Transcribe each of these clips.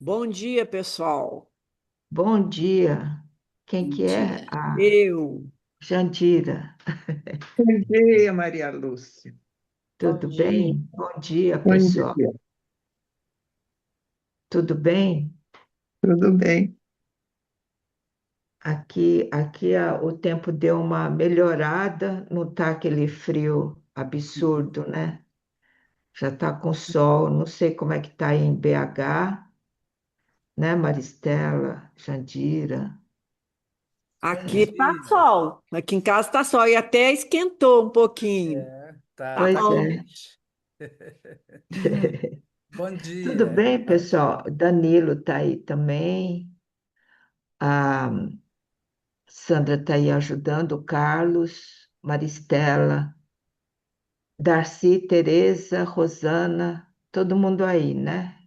Bom dia, pessoal. Bom dia. Quem Bom que é? dia. A Eu. Jandira. Bom dia, Maria Lúcia. Bom Tudo dia. bem? Bom dia, Bom pessoal. dia. Tudo bem? Tudo bem? Aqui o tempo deu uma melhorada, não está aquele frio absurdo, né? Já está com sol, não sei como é que está aí em BH, né, Maristela, Jandira? Bom Aqui tá dia. sol. Aqui em casa tá sol e até esquentou um pouquinho. Tá Tá Pois bom. é. quente. Bom Tudo dia. bem, pessoal? Danilo está aí também. A Sandra está aí ajudando, o Carlos, Maristela, Darcy, Tereza, Rosana, todo mundo aí, né?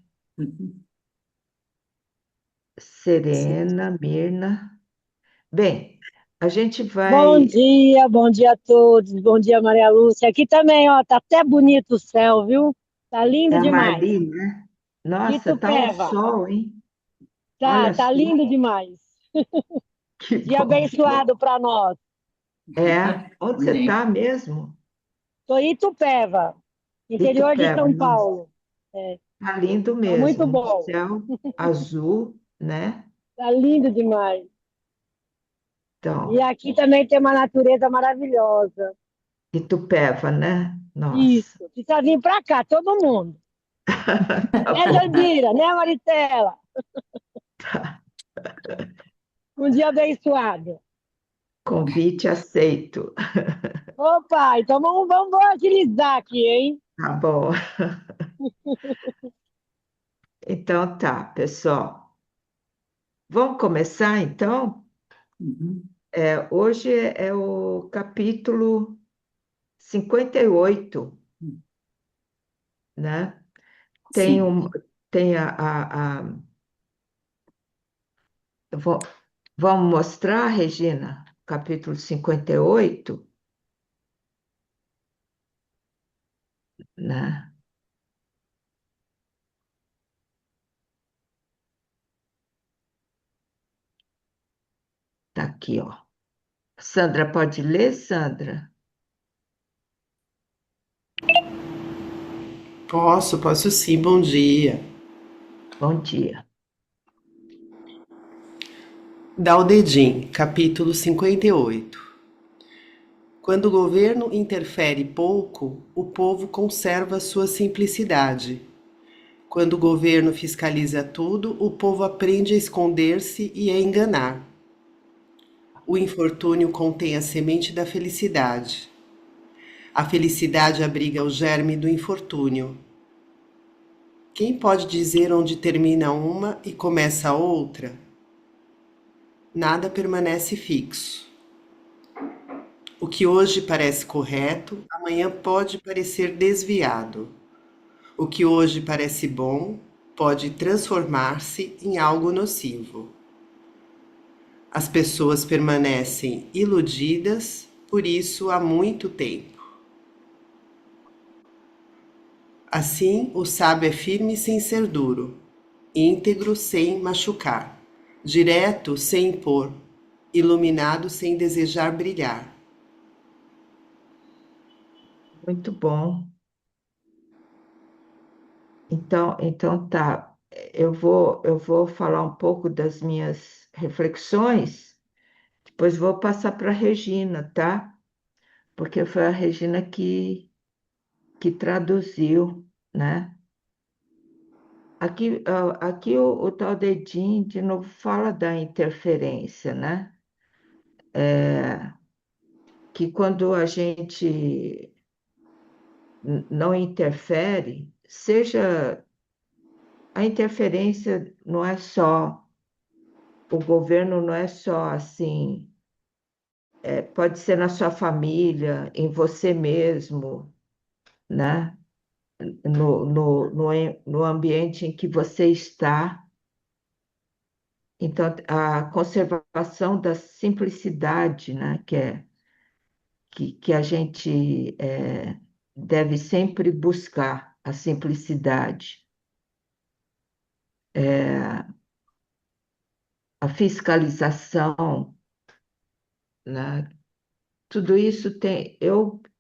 Serena, Mirna. Bem, a gente vai. Bom dia a todos. Bom dia, Maria Lúcia. Aqui também, ó, tá até bonito o céu, viu? Tá É lindo a demais. Marli, né? Nossa, tá um Itupeva, sol, hein? tá, Olha tá só, lindo demais. que Dia bom. abençoado para nós. É, onde você Amém. está mesmo? Tô em Itupeva, interior de Itupeva, São nossa, Paulo. É, tá lindo tá muito mesmo. Um bom. céu azul, né? Tá lindo demais. E Então, aqui também tem uma natureza maravilhosa. Itupeva, né? Nossa, Isso. Precisa vir para cá, todo mundo. tá Né, bom. Jandira? Né, Maristela? Um dia abençoado. Convite aceito. Opa, então vamos agilizar aqui, hein? Tá bom. Então tá, pessoal. Vamos começar então? Uhum. Hoje é o capítulo 58, né? Tem, Sim. um, tem eu vou- vamos mostrar, Regina, capítulo 58, né? Tá aqui, ó. Sandra, pode ler, Sandra? Posso sim, bom dia. Bom dia. Daldedim, capítulo 58. Quando o governo interfere pouco, o povo conserva sua simplicidade. Quando o governo fiscaliza tudo, o povo aprende a esconder-se e a enganar. O infortúnio contém a semente da felicidade. A felicidade abriga o germe do infortúnio. Quem pode dizer onde termina uma e começa a outra? Nada permanece fixo. O que hoje parece correto, amanhã pode parecer desviado. O que hoje parece bom, pode transformar-se em algo nocivo. As pessoas permanecem iludidas por isso há muito tempo. Assim, o sábio é firme sem ser duro, íntegro sem machucar, direto sem impor, iluminado sem desejar brilhar. Muito bom. Então tá. Eu vou falar um pouco das minhas reflexões, depois vou passar para a Regina, tá? Porque foi a Regina que traduziu, né? Aqui o tal dedinho, de novo, fala da interferência, né? Que quando a gente não interfere, seja a interferência não é só, o governo não é só assim, pode ser na sua família, em você mesmo, né? No ambiente em que você está. Então, a conservação da simplicidade, né, que a gente deve sempre buscar a simplicidade. a fiscalização, né? Tudo isso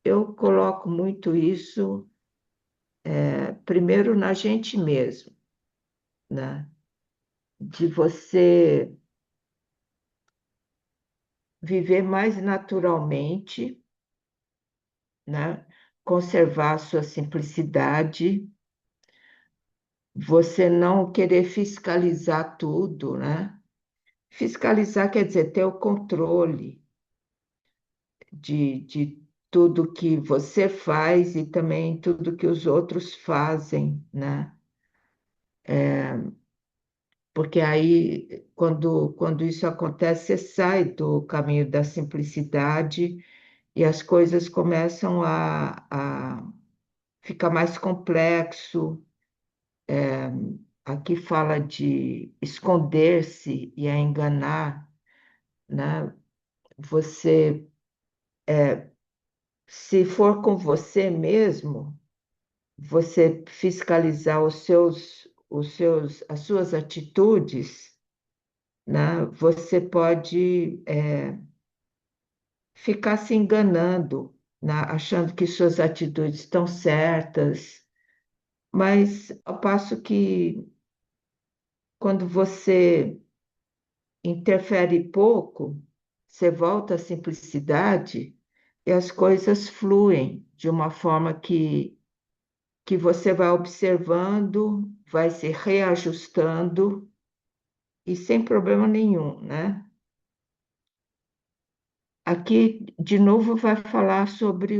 eu coloco muito isso, primeiro na gente mesmo, né? De você viver mais naturalmente, né? Conservar a sua simplicidade, você não querer fiscalizar tudo, né? Fiscalizar quer dizer ter o controle de tudo que você faz e também tudo que os outros fazem, né? Porque aí, quando isso acontece, você sai do caminho da simplicidade e as coisas começam a ficar mais complexo. Aqui fala de esconder-se e a enganar, né? Você, se for com você mesmo, você fiscalizar as suas atitudes, né? Você pode ficar se enganando, né? Achando que suas atitudes estão certas, mas ao passo que quando você interfere pouco, você volta à simplicidade e as coisas fluem de uma forma que você vai observando, vai se reajustando e sem problema nenhum, né? Aqui, de novo, vai falar sobre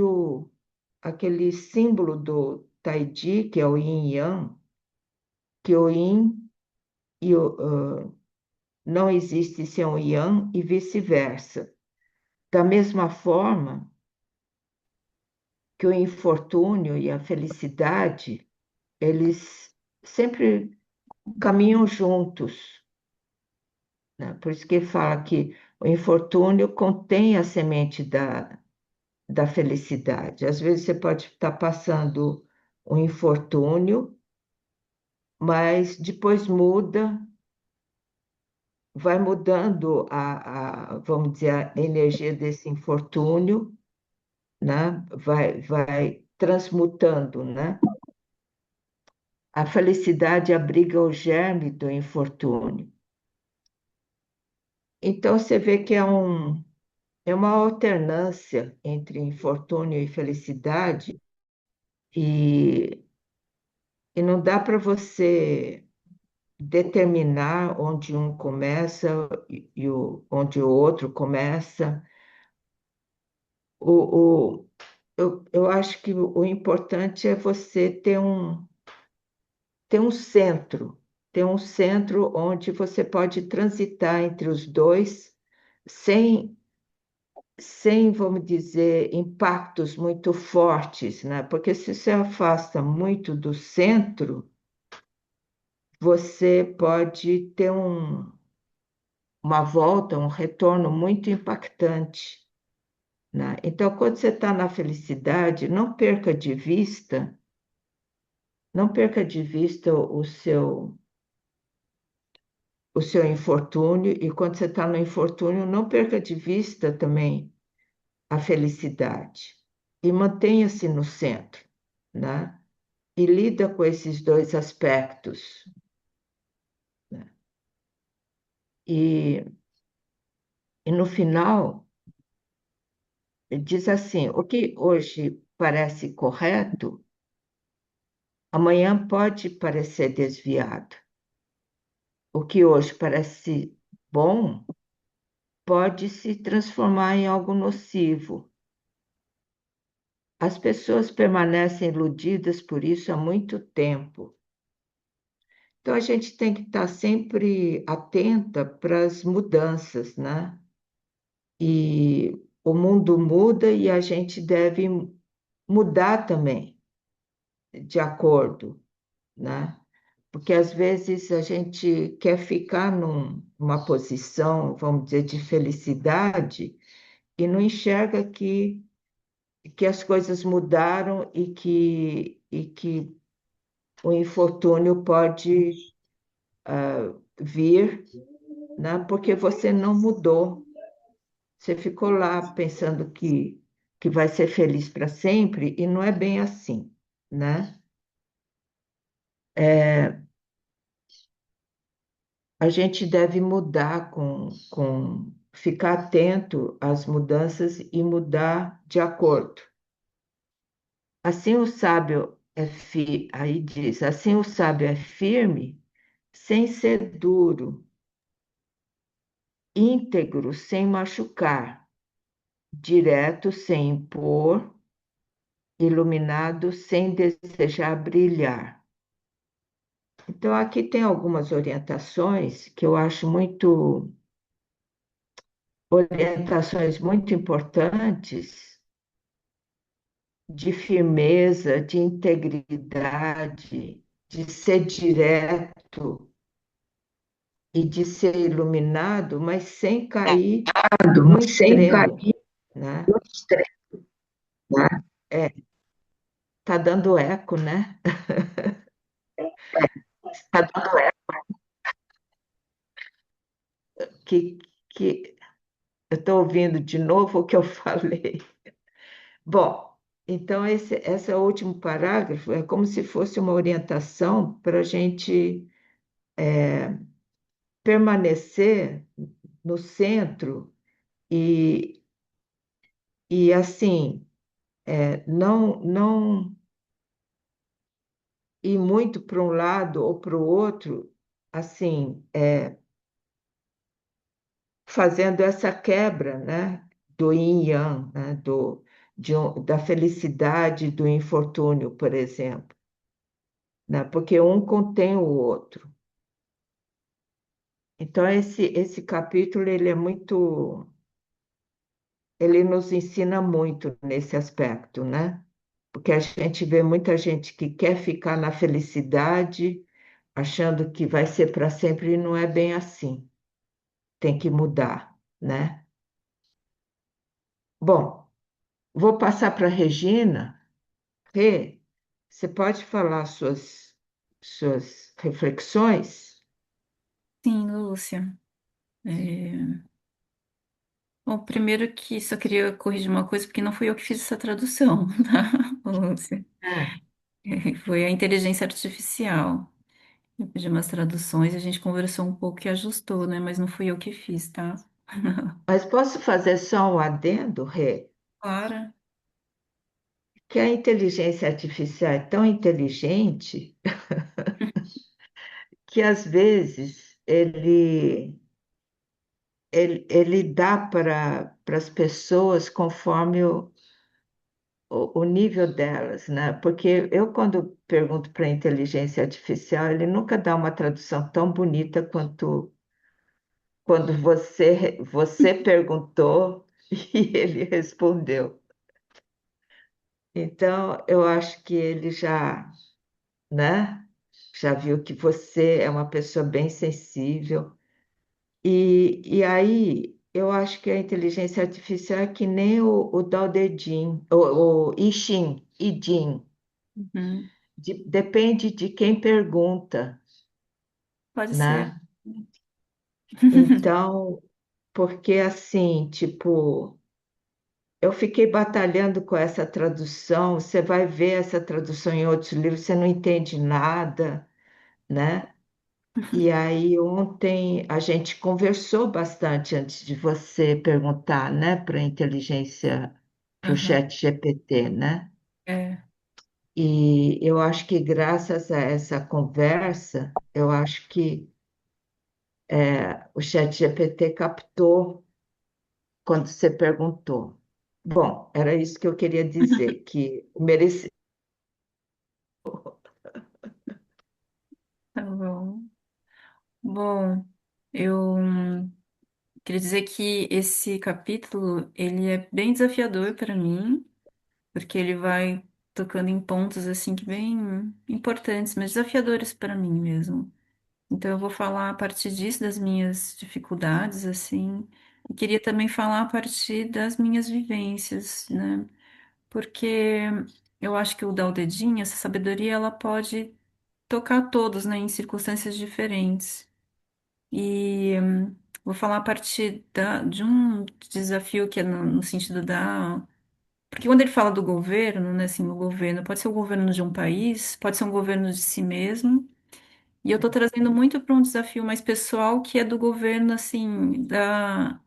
aquele símbolo do Tai Chi, que é o Yin Yang, que o Yin e não existe sem o Yang e vice-versa. Da mesma forma que o infortúnio e a felicidade, eles sempre caminham juntos, né? Por isso que fala que o infortúnio contém a semente da felicidade. Às vezes você pode estar passando um infortúnio, mas depois muda, vai mudando vamos dizer, a energia desse infortúnio, né? Vai transmutando, né? A felicidade abriga o germe do infortúnio. Então, você vê que é uma alternância entre infortúnio e felicidade, e, e não dá para você determinar onde um começa onde o outro começa. Eu acho que o importante é você ter um centro onde você pode transitar entre os dois sem, vamos dizer, impactos muito fortes, né? Porque se você afasta muito do centro, você pode ter uma volta, um retorno muito impactante, né? Então, quando você está na felicidade, não perca de vista o seu infortúnio, e quando você está no infortúnio, não perca de vista também a felicidade. E mantenha-se no centro, né? E lida com esses dois aspectos, né? E, e no final, diz assim: o que hoje parece correto, amanhã pode parecer desviado. O que hoje parece bom, pode se transformar em algo nocivo. As pessoas permanecem iludidas por isso há muito tempo. Então, a gente tem que estar sempre atenta para as mudanças, né? E o mundo muda e a gente deve mudar também, de acordo, né? Porque às vezes a gente quer ficar numa posição, vamos dizer, de felicidade e não enxerga que as coisas mudaram e que o infortúnio pode vir, né? Porque você não mudou. Você ficou lá pensando que vai ser feliz para sempre e não é bem assim, né? A gente deve mudar ficar atento às mudanças e mudar de acordo. Assim o sábio aí diz, assim o sábio é firme, sem ser duro, íntegro, sem machucar, direto, sem impor, iluminado, sem desejar brilhar. Então, aqui tem algumas orientações que eu acho orientações muito importantes de firmeza, de integridade, de ser direto e de ser iluminado, mas sem cair no sem extremo, cair né? no estresse, né? É, tá dando eco, né? Tá dando eco. Que, que eu estou ouvindo de novo o que eu falei. Bom, então esse é o último parágrafo, é como se fosse uma orientação para a gente permanecer no centro e, e assim, não ir muito para um lado ou para o outro, assim, fazendo essa quebra, né, do yin e yang, né, da felicidade e do infortúnio, por exemplo, né, porque um contém o outro. Então, esse capítulo, ele nos ensina muito nesse aspecto, né? Porque a gente vê muita gente que quer ficar na felicidade, achando que vai ser para sempre, e não é bem assim. Tem que mudar, né? Bom, vou passar para a Regina. Rê, você pode falar suas reflexões? Sim, Lúcia. Bom, primeiro que só queria corrigir uma coisa, porque não fui eu que fiz essa tradução, tá, Lúcia? Ah, Foi a inteligência artificial. Eu pedi umas traduções, a gente conversou um pouco e ajustou, né? Mas não fui eu que fiz, tá? mas posso fazer só um adendo, Rê? Clara. Que a inteligência artificial é tão inteligente que às vezes ele dá para as pessoas conforme o nível delas, né? Porque eu, quando pergunto para a inteligência artificial, ele nunca dá uma tradução tão bonita quanto quando você perguntou e ele respondeu. Então, eu acho que ele já, né? Já viu que você é uma pessoa bem sensível. E aí, eu acho que a inteligência artificial é que nem o Dao De Jing, o I Ching, I Ching. Uhum. Depende de quem pergunta, Pode ser. né? Então, porque assim, tipo, eu fiquei batalhando com essa tradução, você vai ver essa tradução em outros livros, você não entende nada, né? E aí ontem a gente conversou bastante antes de você perguntar, né, para a inteligência, para o Aham. chat GPT, né? É. E eu acho que graças a essa conversa, eu acho que o chat GPT captou quando você perguntou. Bom, era isso que eu queria dizer, que mereci. Tá bom. Bom, eu queria dizer que esse capítulo, ele é bem desafiador para mim, porque ele vai tocando em pontos assim que bem importantes, mas desafiadores para mim mesmo. Então eu vou falar a partir disso das minhas dificuldades assim, e queria também falar a partir das minhas vivências, né? Porque eu acho que o dar o dedinho, essa sabedoria, ela pode tocar a todos, né, em circunstâncias diferentes. E vou falar a partir de um desafio que é no sentido da. Porque quando ele fala do governo, né, assim, o governo pode ser o governo de um país, pode ser um governo de si mesmo. E eu estou trazendo muito para um desafio mais pessoal, que é do governo, assim, da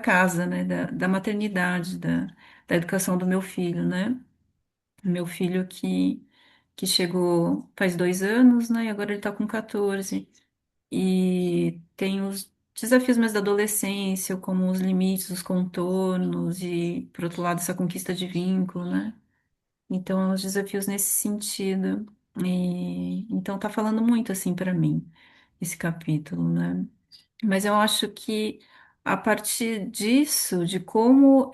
casa, né, da maternidade, da educação do meu filho, né? Meu filho que chegou faz 2 anos, né, e agora ele está com 14. E tem os desafios mais da adolescência, como os limites, os contornos, e, por outro lado, essa conquista de vínculo, né? Então, os desafios nesse sentido. E, então, tá falando muito, assim, para mim, esse capítulo, né? Mas eu acho que a partir disso, de como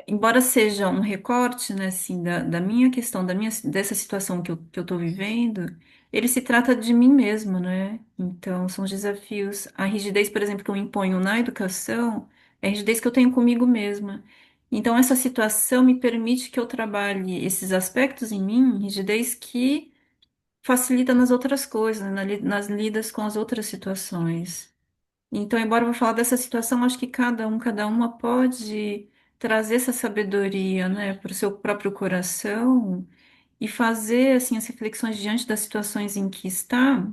embora seja um recorte, né, assim, da minha questão, dessa situação que eu tô vivendo, ele se trata de mim mesmo, né? Então, são os desafios. A rigidez, por exemplo, que eu imponho na educação, é a rigidez que eu tenho comigo mesma. Então, essa situação me permite que eu trabalhe esses aspectos em mim, rigidez que facilita nas outras coisas, né, nas lidas com as outras situações. Então, embora eu vou falar dessa situação, acho que cada uma pode trazer essa sabedoria, né, para o seu próprio coração e fazer, assim, as reflexões diante das situações em que está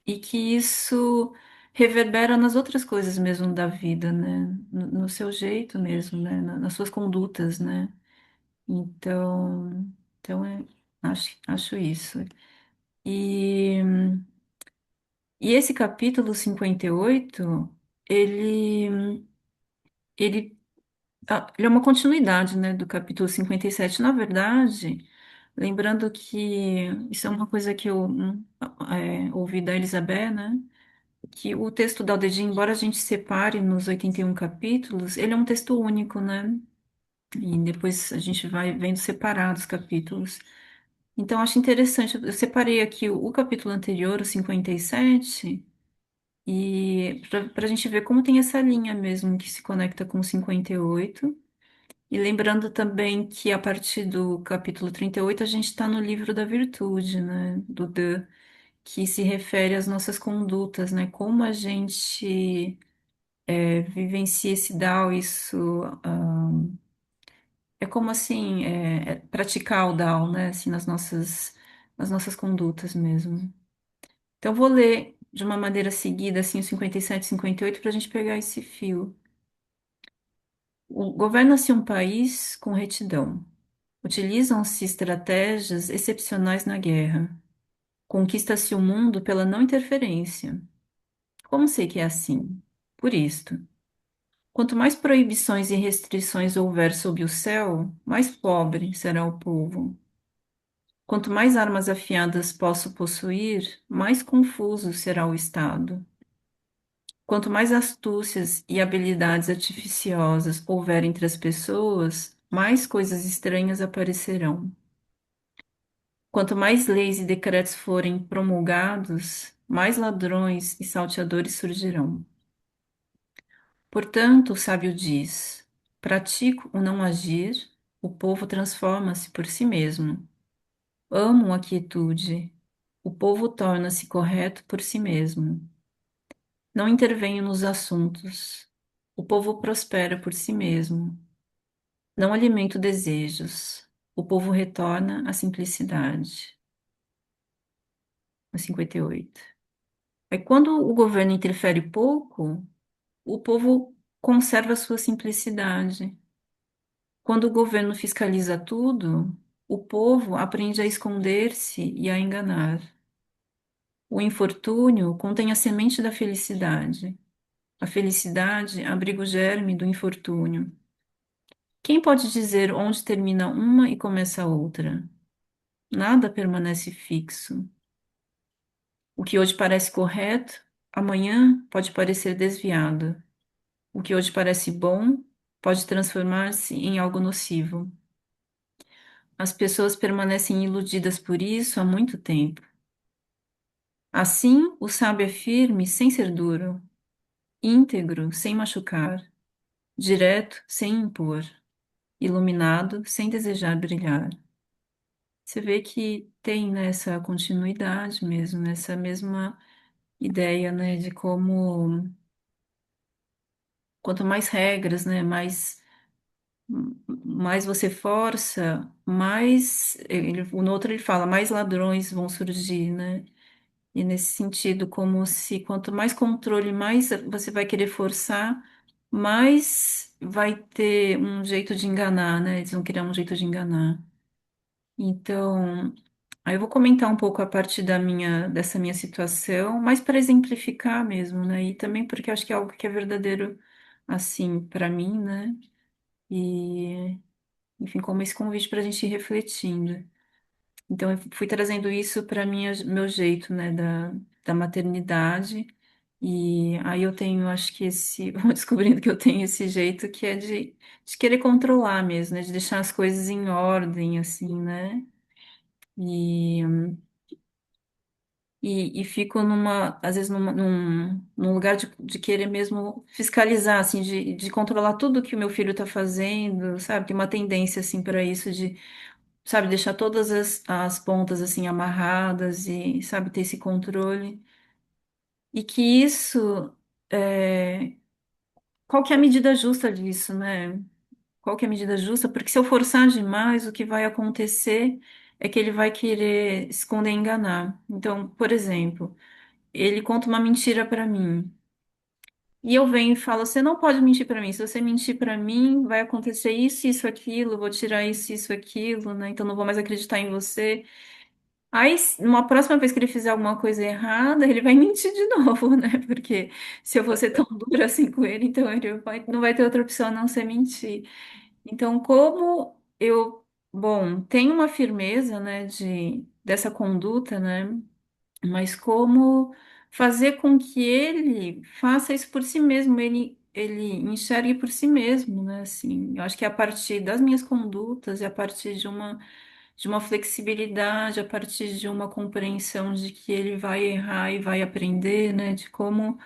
e que isso reverbera nas outras coisas mesmo da vida, né, no seu jeito mesmo, né, nas suas condutas, né. Então, acho isso. E, e esse capítulo 58, ele ele, ele é uma continuidade, né, do capítulo 57. Na verdade, lembrando que isso é uma coisa que eu ouvi da Elizabeth, né, que o texto da Aldedin, embora a gente separe nos 81 capítulos, ele é um texto único, né, e depois a gente vai vendo separados os capítulos. Então, acho interessante, eu separei aqui o capítulo anterior, o 57, e para a gente ver como tem essa linha mesmo que se conecta com o 58. E lembrando também que a partir do capítulo 38 a gente está no livro da virtude, né? Do De, que se refere às nossas condutas, né? Como a gente vivencia esse Tao, isso é como assim praticar o Tao, né? Assim, nas nossas condutas mesmo. Então, eu vou ler de uma maneira seguida, assim, o 57 e 58, para a gente pegar esse fio. Governa-se um país com retidão. Utilizam-se estratégias excepcionais na guerra. Conquista-se o mundo pela não interferência. Como sei que é assim? Por isto. Quanto mais proibições e restrições houver sob o céu, mais pobre será o povo. Quanto mais armas afiadas posso possuir, mais confuso será o Estado. Quanto mais astúcias e habilidades artificiosas houver entre as pessoas, mais coisas estranhas aparecerão. Quanto mais leis e decretos forem promulgados, mais ladrões e salteadores surgirão. Portanto, o sábio diz: pratico o não agir, o povo transforma-se por si mesmo. Amo a quietude, o povo torna-se correto por si mesmo. Não intervenho nos assuntos, o povo prospera por si mesmo. Não alimento desejos, o povo retorna à simplicidade. A 58. É quando o governo interfere pouco, o povo conserva sua simplicidade. Quando o governo fiscaliza tudo, o povo aprende a esconder-se e a enganar. O infortúnio contém a semente da felicidade. A felicidade abriga o germe do infortúnio. Quem pode dizer onde termina uma e começa a outra? Nada permanece fixo. O que hoje parece correto, amanhã pode parecer desviado. O que hoje parece bom pode transformar-se em algo nocivo. As pessoas permanecem iludidas por isso há muito tempo. Assim, o sábio é firme sem ser duro, íntegro sem machucar, direto sem impor, iluminado sem desejar brilhar. você vê que tem, né, essa continuidade mesmo, nessa mesma ideia, né, de como quanto mais regras, né, mais você força, mais no outro ele fala, mais ladrões vão surgir, né? E nesse sentido, como se quanto mais controle, mais você vai querer forçar, mais vai ter um jeito de enganar, né? Eles vão criar um jeito de enganar. Então, aí eu vou comentar um pouco a partir dessa minha situação, mas para exemplificar mesmo, né? E também porque eu acho que é algo que é verdadeiro, assim, para mim, né? E, enfim, como esse convite para a gente ir refletindo. Então, eu fui trazendo isso para meu jeito, né, da maternidade. E aí eu tenho, acho que vou descobrindo que eu tenho esse jeito que é de querer controlar mesmo, né, de deixar as coisas em ordem, assim, né? E, e fico às vezes num lugar de querer mesmo fiscalizar, assim, de controlar tudo que o meu filho está fazendo, sabe? Tem uma tendência, assim, para isso sabe, deixar todas as pontas assim amarradas e, sabe, ter esse controle. E que isso, é, qual que é a medida justa disso, né? Qual que é a medida justa? Porque se eu forçar demais, o que vai acontecer é que ele vai querer esconder e enganar. Então, por exemplo, ele conta uma mentira para mim. E eu venho e falo, você não pode mentir para mim. Se você mentir para mim, vai acontecer isso, aquilo, eu vou tirar isso, aquilo, né? Então não vou mais acreditar em você. Aí, numa próxima vez que ele fizer alguma coisa errada, ele vai mentir de novo, né? Porque se eu fosse tão dura assim com ele, então não vai ter outra opção a não ser mentir. Então, como bom, tenho uma firmeza, né, dessa conduta, né? Mas como fazer com que ele faça isso por si mesmo, ele enxergue por si mesmo, né? Assim, eu acho que é a partir das minhas condutas e a partir de uma flexibilidade, a partir de uma compreensão de que ele vai errar e vai aprender, né? De como.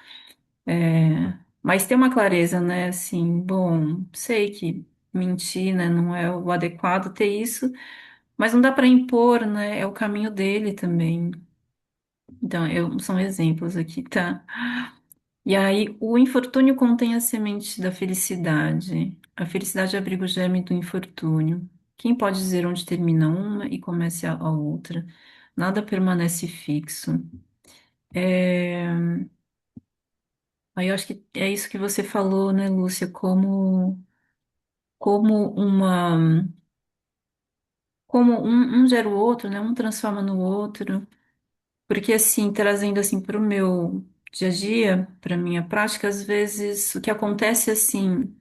Mas ter uma clareza, né? Assim, bom, sei que mentir, né, não é o adequado ter isso, mas não dá para impor, né? É o caminho dele também. Então, são exemplos aqui, tá? E aí, o infortúnio contém a semente da felicidade. A felicidade abriga o germe do infortúnio. Quem pode dizer onde termina uma e começa a outra? Nada permanece fixo. É, Aí eu acho que é isso que você falou, né, Lúcia? Como um gera o outro, né? Um transforma no outro. Porque assim, trazendo assim para o meu dia a dia, para minha prática, às vezes o que acontece é assim.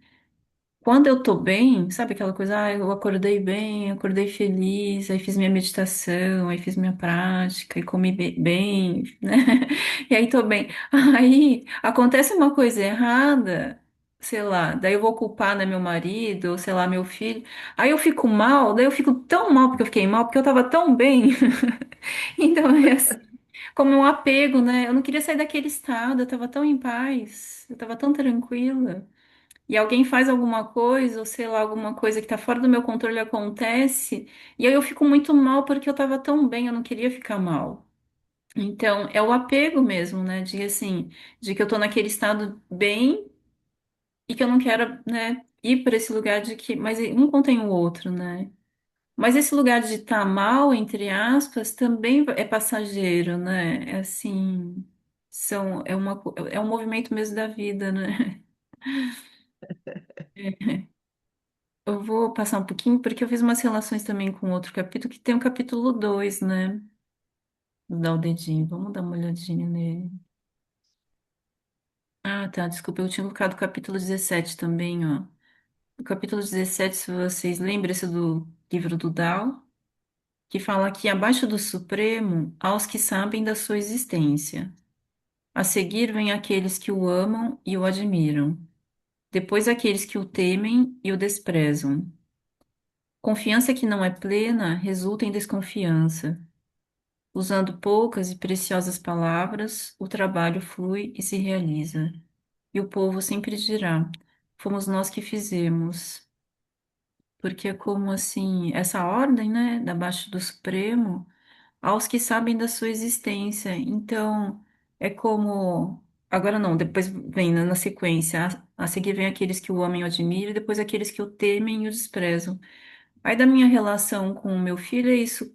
Quando eu tô bem, sabe aquela coisa, eu acordei bem, acordei feliz, aí fiz minha meditação, aí fiz minha prática, e comi bem, né? E aí tô bem. Aí acontece uma coisa errada, sei lá, daí eu vou culpar, né, meu marido, ou sei lá, meu filho. Aí eu fico mal, daí eu fico tão mal porque eu fiquei mal, porque eu tava tão bem. Então é assim, como um apego, né? Eu não queria sair daquele estado, eu tava tão em paz, eu tava tão tranquila e alguém faz alguma coisa, ou sei lá, alguma coisa que tá fora do meu controle acontece, e aí eu fico muito mal porque eu tava tão bem, eu não queria ficar mal. Então, é o apego mesmo, né? De assim, de que eu tô naquele estado bem e que eu não quero, né, ir para esse lugar de que, mas um contém o outro, né? Mas esse lugar de estar mal, entre aspas, também é passageiro, né? É assim, é um movimento mesmo da vida, né? Eu vou passar um pouquinho, porque eu fiz umas relações também com outro capítulo, que tem o capítulo 2, né? Vou dar o dedinho, vamos dar uma olhadinha nele. Ah, tá, desculpa, eu tinha colocado o capítulo 17 também, ó. O capítulo 17, se vocês lembram, esse do livro do Tao, que fala que abaixo do Supremo, há os que sabem da sua existência. A seguir vem aqueles que o amam e o admiram. Depois aqueles que o temem e o desprezam. Confiança que não é plena resulta em desconfiança. Usando poucas e preciosas palavras, o trabalho flui e se realiza. E o povo sempre dirá: fomos nós que fizemos. porque é como assim, essa ordem, né, da abaixo do Supremo, aos que sabem da sua existência. Então, é como. Agora não, depois vem na sequência. A seguir vem aqueles que o amem e o admiram, e depois aqueles que o temem e o desprezam. Aí da minha relação com o meu filho é isso,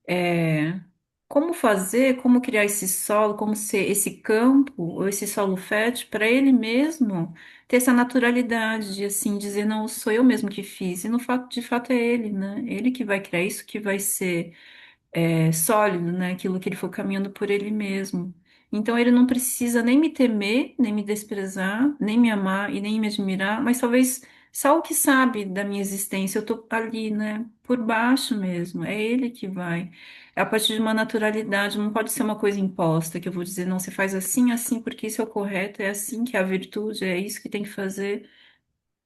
é, como fazer, como criar esse solo, como ser esse campo, ou esse solo fértil, para ele mesmo ter essa naturalidade de assim dizer, não, sou eu mesmo que fiz, e no fato, de fato é ele, né? Ele que vai criar isso, que vai ser sólido, né? Aquilo que ele for caminhando por ele mesmo. Então ele não precisa nem me temer, nem me desprezar, nem me amar e nem me admirar, mas talvez só o que sabe da minha existência, eu tô ali, né? Por baixo mesmo. É ele que vai. É a partir de uma naturalidade, não pode ser uma coisa imposta, que eu vou dizer, não, você faz assim, assim, porque isso é o correto, é assim que é a virtude, é isso que tem que fazer.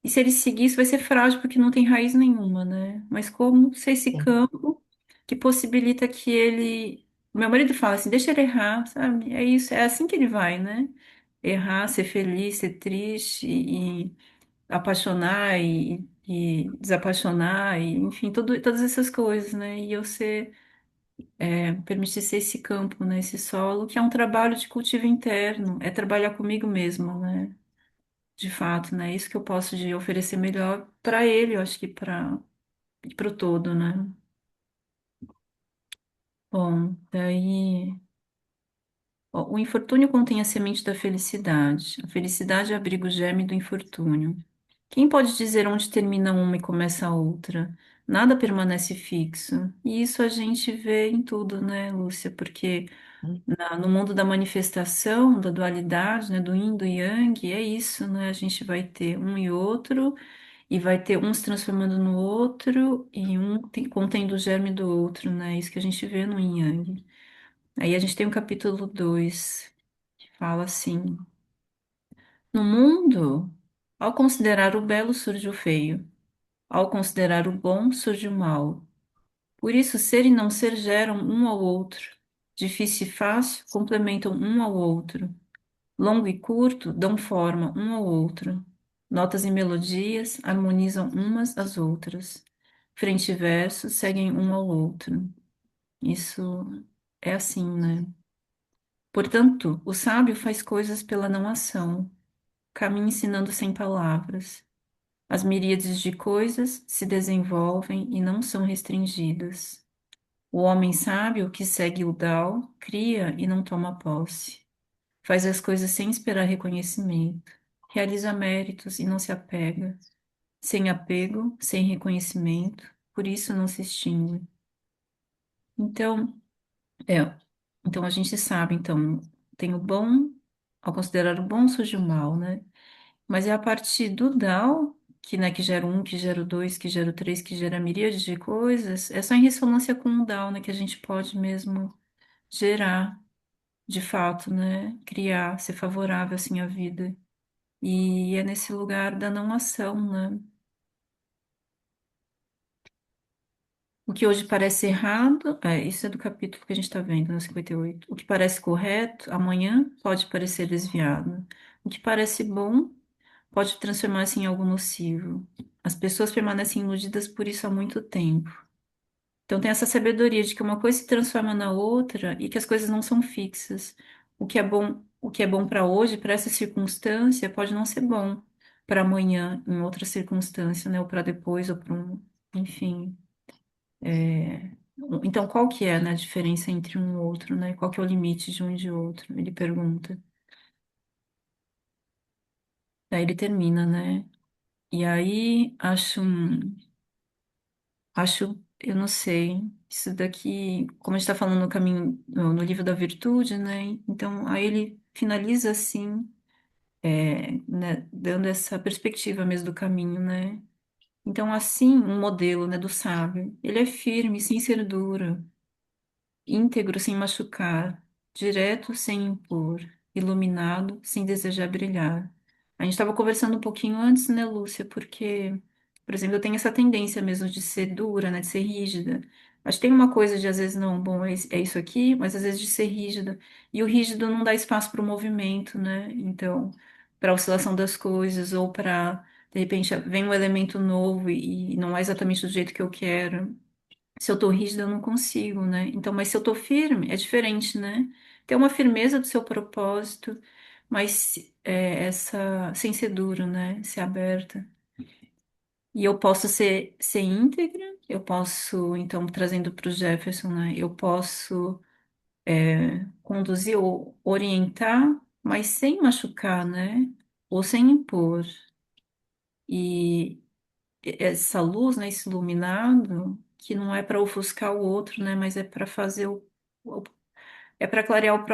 E se ele seguir, isso vai ser frágil porque não tem raiz nenhuma, né? Mas como ser esse Sim, campo que possibilita que ele. Meu marido fala assim, deixa ele errar, sabe? É isso, é assim que ele vai, né? Errar, ser feliz, ser triste e apaixonar e desapaixonar, e, enfim, todas essas coisas, né? E eu permitir ser esse campo, né? Esse solo, que é um trabalho de cultivo interno, é trabalhar comigo mesmo, né? De fato, né? Isso que eu posso de oferecer melhor para ele, eu acho que para o todo, né? Bom, daí ó, o infortúnio contém a semente da felicidade. A felicidade abriga o germe do infortúnio. Quem pode dizer onde termina uma e começa a outra? Nada permanece fixo. E isso a gente vê em tudo, né, Lúcia? Porque no mundo da manifestação, da dualidade, né, do yin, do yang, é isso, né? A gente vai ter um e outro. E vai ter um se transformando no outro e contendo o germe do outro, né? Isso que a gente vê no Yin Yang. Aí a gente tem o capítulo 2 que fala assim: no mundo, ao considerar o belo surge o feio, ao considerar o bom surge o mal. Por isso, ser e não ser geram um ao outro. Difícil e fácil complementam um ao outro. Longo e curto dão forma um ao outro. Notas e melodias harmonizam umas às outras. Frente e verso seguem um ao outro. Isso é assim, né? Portanto, o sábio faz coisas pela não ação, caminha ensinando sem palavras. As miríades de coisas se desenvolvem e não são restringidas. O homem sábio que segue o Tao cria e não toma posse. Faz as coisas sem esperar reconhecimento. Realiza méritos e não se apega. Sem apego, sem reconhecimento, por isso não se extingue. Então, é, então a gente sabe, então, tem o bom, ao considerar o bom surge o mal, né? Mas é a partir do Tao, que, né, que gera o um, que gera o dois, que gera o três, que gera miríades de coisas, é só em ressonância com o Tao, né, que a gente pode mesmo gerar, de fato, né? Criar, ser favorável, assim, à vida. E é nesse lugar da não ação, né? O que hoje parece errado, isso é do capítulo que a gente está vendo, no 58. O que parece correto, amanhã pode parecer desviado. O que parece bom pode transformar-se em algo nocivo. As pessoas permanecem iludidas por isso há muito tempo. Então tem essa sabedoria de que uma coisa se transforma na outra e que as coisas não são fixas. O que é bom para hoje, para essa circunstância, pode não ser bom para amanhã, em outra circunstância, né? Ou para depois, ou para um, enfim. Então, qual que é, né, a diferença entre um e outro, né? Qual que é o limite de um e de outro? Ele pergunta. Daí ele termina, né? E aí eu não sei, isso daqui, como a gente está falando no caminho, no livro da virtude, né? Então, aí ele finaliza assim, né, dando essa perspectiva mesmo do caminho, né? Então, assim, um modelo, né, do sábio, ele é firme, sem ser duro, íntegro sem machucar, direto sem impor, iluminado sem desejar brilhar. A gente estava conversando um pouquinho antes, né, Lúcia? Porque, por exemplo, eu tenho essa tendência mesmo de ser dura, né, de ser rígida. Acho que tem uma coisa de, às vezes, não, bom, é isso aqui, mas às vezes de ser rígida. E o rígido não dá espaço para o movimento, né? Então, para a oscilação das coisas ou para De repente vem um elemento novo e não é exatamente do jeito que eu quero. Se eu tô rígida, eu não consigo, né? Então, mas se eu tô firme, é diferente, né? Ter uma firmeza do seu propósito, mas sem ser duro, né? Ser aberta. E eu posso ser íntegra, eu posso, então, trazendo para o Jefferson, né? Eu posso conduzir ou orientar, mas sem machucar, né? Ou sem impor. E essa luz, né? Esse iluminado, que não é para ofuscar o outro, né? Mas é para fazer o- é para clarear o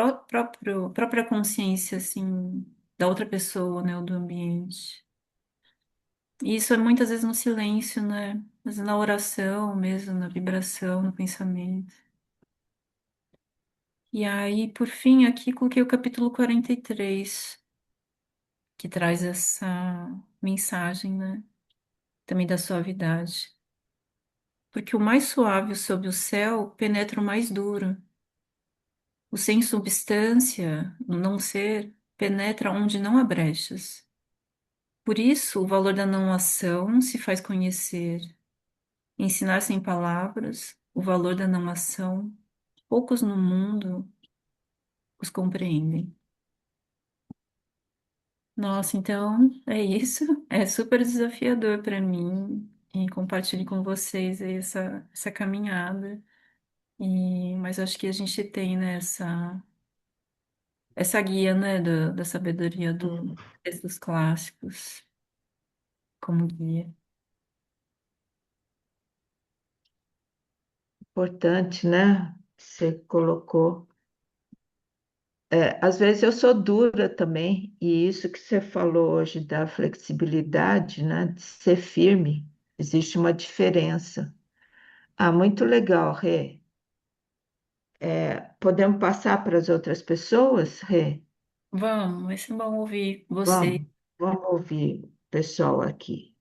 própria consciência, assim, da outra pessoa, né? Ou do ambiente. E isso é muitas vezes no silêncio, né? Mas na oração mesmo, na vibração, no pensamento. E aí, por fim, aqui coloquei o capítulo 43, que traz essa mensagem, né? Também da suavidade. Porque o mais suave sob o céu penetra o mais duro. O sem substância, o não ser, penetra onde não há brechas. Por isso, o valor da não ação se faz conhecer. Ensinar sem palavras, o valor da não ação, poucos no mundo os compreendem. Nossa, então é isso. É super desafiador para mim e compartilho com vocês aí essa caminhada. Mas acho que a gente tem, né, essa guia, né, da sabedoria Hum, dos clássicos como guia. Importante, né? Você colocou. Às vezes eu sou dura também, e isso que você falou hoje da flexibilidade, né? De ser firme, existe uma diferença. Ah, muito legal, Rê. Podemos passar para as outras pessoas, Rê? Vamos, vai ser bom ouvir você. Vamos ouvir o pessoal aqui.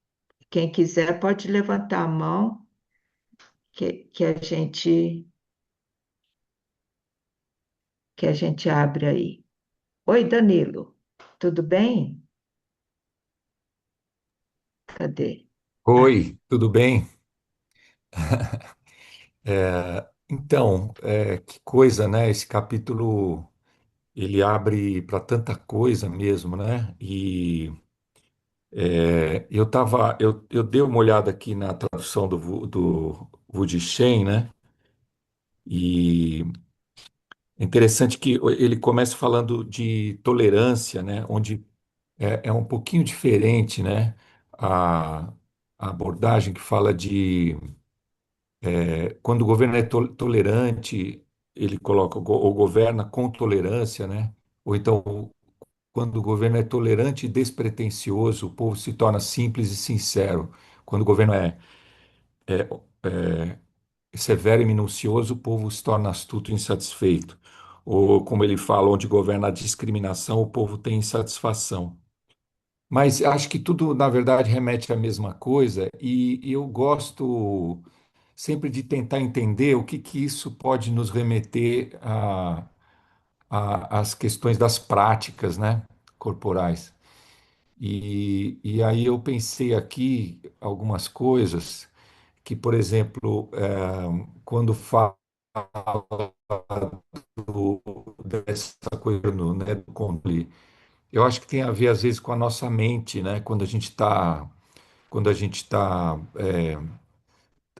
Quem quiser pode levantar a mão que a gente abre aí. Oi, Danilo, tudo bem? Cadê? Ah, Oi, tudo bem? Então, que coisa, né? Esse capítulo ele abre para tanta coisa mesmo, né? E eu dei uma olhada aqui na tradução do Wu Shen, né? E é interessante que ele começa falando de tolerância, né? Onde é um pouquinho diferente, né? A, a abordagem que fala de quando o governo é tolerante, ele coloca ou governa com tolerância, né? Ou então, quando o governo é tolerante e despretensioso, o povo se torna simples e sincero. Quando o governo é severo e minucioso, o povo se torna astuto e insatisfeito. Ou, como ele fala, onde governa a discriminação, o povo tem insatisfação. Mas acho que tudo, na verdade, remete à mesma coisa, e eu gosto sempre de tentar entender o que que isso pode nos remeter às questões das práticas, né, corporais. E aí eu pensei aqui algumas coisas que, por exemplo, quando fala dessa coisa do controle, eu acho que tem a ver às vezes com a nossa mente, né? Quando a gente está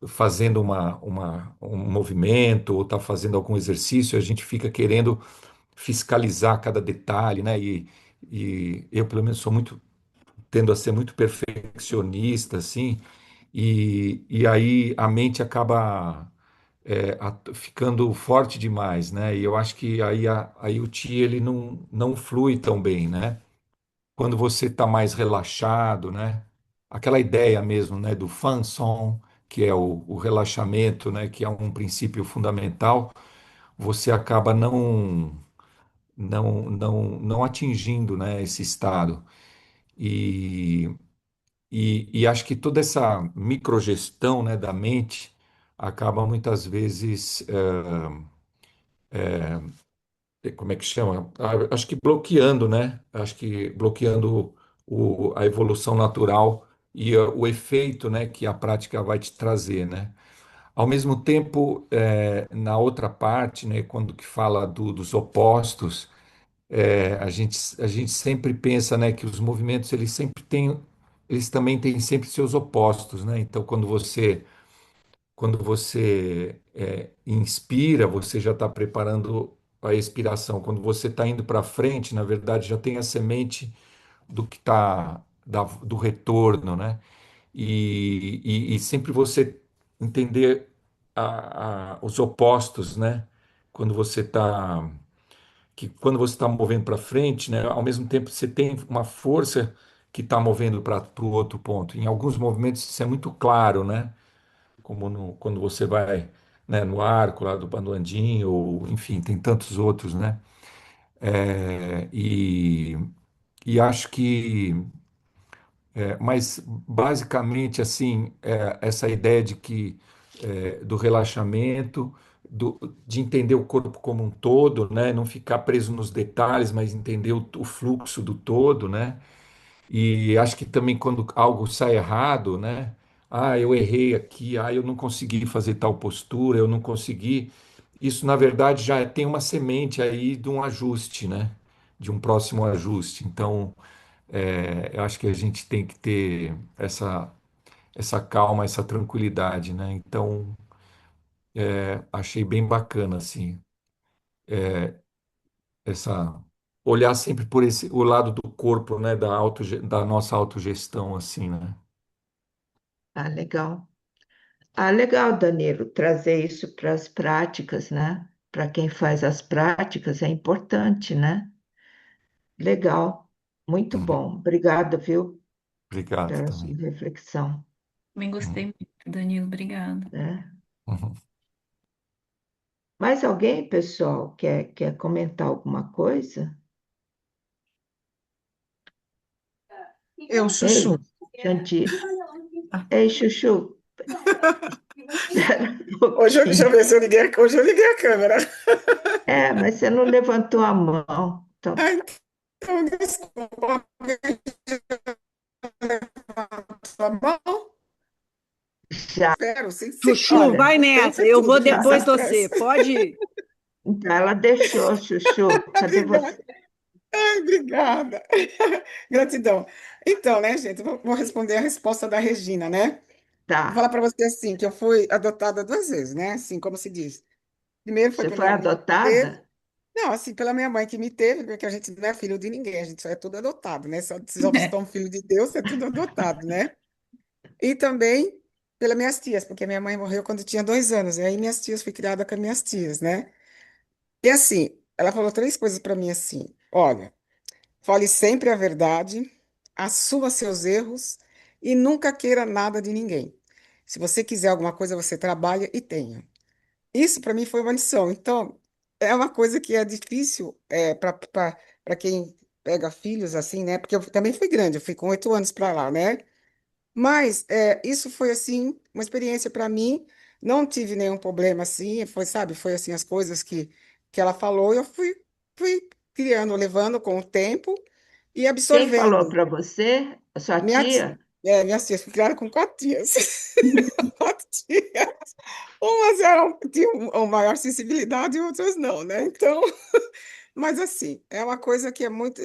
fazendo um movimento ou está fazendo algum exercício, a gente fica querendo fiscalizar cada detalhe, né? E eu, pelo menos, tendo a ser muito perfeccionista, assim, e aí a mente acaba ficando forte demais, né? E eu acho que aí o Ti ele não flui tão bem, né? Quando você está mais relaxado, né? Aquela ideia mesmo, né, do Fanson, que é o relaxamento, né, que é um princípio fundamental, você acaba não atingindo, né, esse estado. E, e acho que toda essa microgestão, né, da mente acaba muitas vezes, como é que chama? Acho que bloqueando, né? Acho que bloqueando a evolução natural e o efeito, né, que a prática vai te trazer, né? Ao mesmo tempo, na outra parte, né, quando que fala dos opostos, a gente sempre pensa, né, que os movimentos eles também têm sempre seus opostos, né? Então, quando você inspira, você já está preparando a expiração. Quando você está indo para frente, na verdade, já tem a semente do que está do retorno, né? E sempre você entender os opostos, né? Quando você está quando você está movendo para frente, né? Ao mesmo tempo você tem uma força que está movendo para o outro ponto. Em alguns movimentos isso é muito claro, né? Como quando você vai, né, no arco lá do Bandoandinho, ou enfim, tem tantos outros, né? É, e acho que mas basicamente assim, essa ideia de que do relaxamento, de entender o corpo como um todo, né? Não ficar preso nos detalhes, mas entender o fluxo do todo, né? E acho que também quando algo sai errado, né? Ah, eu errei aqui, ah, eu não consegui fazer tal postura, eu não consegui. Isso, na verdade, já tem uma semente aí de um ajuste, né? De um próximo ajuste. Então, eu acho que a gente tem que ter essa calma, essa tranquilidade, né? Então, achei bem bacana, assim, essa olhar sempre por o lado do corpo, né? Da nossa autogestão, assim, né? Ah, legal. Ah, legal, Danilo, trazer isso para as práticas, né? Para quem faz as práticas é importante, né? Legal, muito Uhum. bom. Obrigada, viu, Obrigado pela sua também. reflexão, Também gostei Uhum. muito, Danilo, obrigada. né? Uhum. Mais alguém, pessoal, quer comentar alguma coisa? Eu, Ei, Chuchu. Jandira. Ei, Chuchu, espera um Deixa eu pouquinho. ver se eu liguei, hoje eu liguei a câmera. É, mas você não levantou a mão. Então, Ai, então, desculpa. Sua mão? já, Espero, Chuchu, olha, vai tenta nessa, eu vou tudo, gente, depois sem de você. pressa. Pode ir. então, ela deixou, Chuchu. Cadê Obrigada. você? Ai, obrigada. Gratidão. Então, né, gente, vou responder a resposta da Regina, né? Vou falar Tá. para você assim, que eu fui adotada duas vezes, né? Assim, como se diz. Primeiro foi Você foi pela minha mãe que me teve. adotada? Não, assim, pela minha mãe que me teve, porque a gente não é filho de ninguém, a gente só é tudo adotado, né? Só somos filho de Deus, é tudo adotado, né? E também pelas minhas tias, porque minha mãe morreu quando eu tinha 2 anos, e aí minhas tias fui criada com as minhas tias, né? E assim, ela falou três coisas para mim assim: olha, fale sempre a verdade, assuma seus erros e nunca queira nada de ninguém. Se você quiser alguma coisa, você trabalha e tenha. Isso para mim foi uma lição. Então, é uma coisa que é difícil para quem pega filhos assim, né? Porque eu também fui grande, eu fui com 8 anos para lá, né? Mas isso foi assim uma experiência para mim. Não tive nenhum problema assim. Foi, sabe? Foi assim as coisas que ela falou. Eu fui criando, levando com o tempo e Quem falou absorvendo. para você? A sua Minha, ti- tia? minhas tias fui criada com quatro tias. Quatro tias. Umas tinham uma maior sensibilidade e outras não, né? Então, mas assim, é uma coisa que é muito.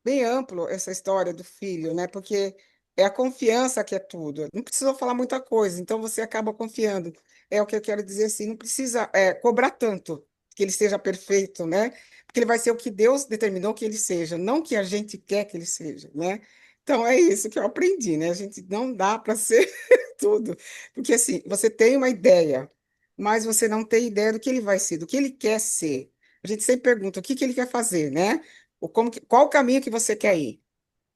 Bem amplo essa história do filho, né? Porque é a confiança que é tudo. Não precisou falar muita coisa, então você acaba confiando. É o que eu quero dizer assim, não precisa cobrar tanto que ele seja perfeito, né? Porque ele vai ser o que Deus determinou que ele seja, não o que a gente quer que ele seja, né? Então é isso que eu aprendi, né? A gente não dá para ser tudo, porque assim, você tem uma ideia, mas você não tem ideia do que ele vai ser, do que ele quer ser. A gente sempre pergunta o que que ele quer fazer, né? Qual o caminho que você quer ir?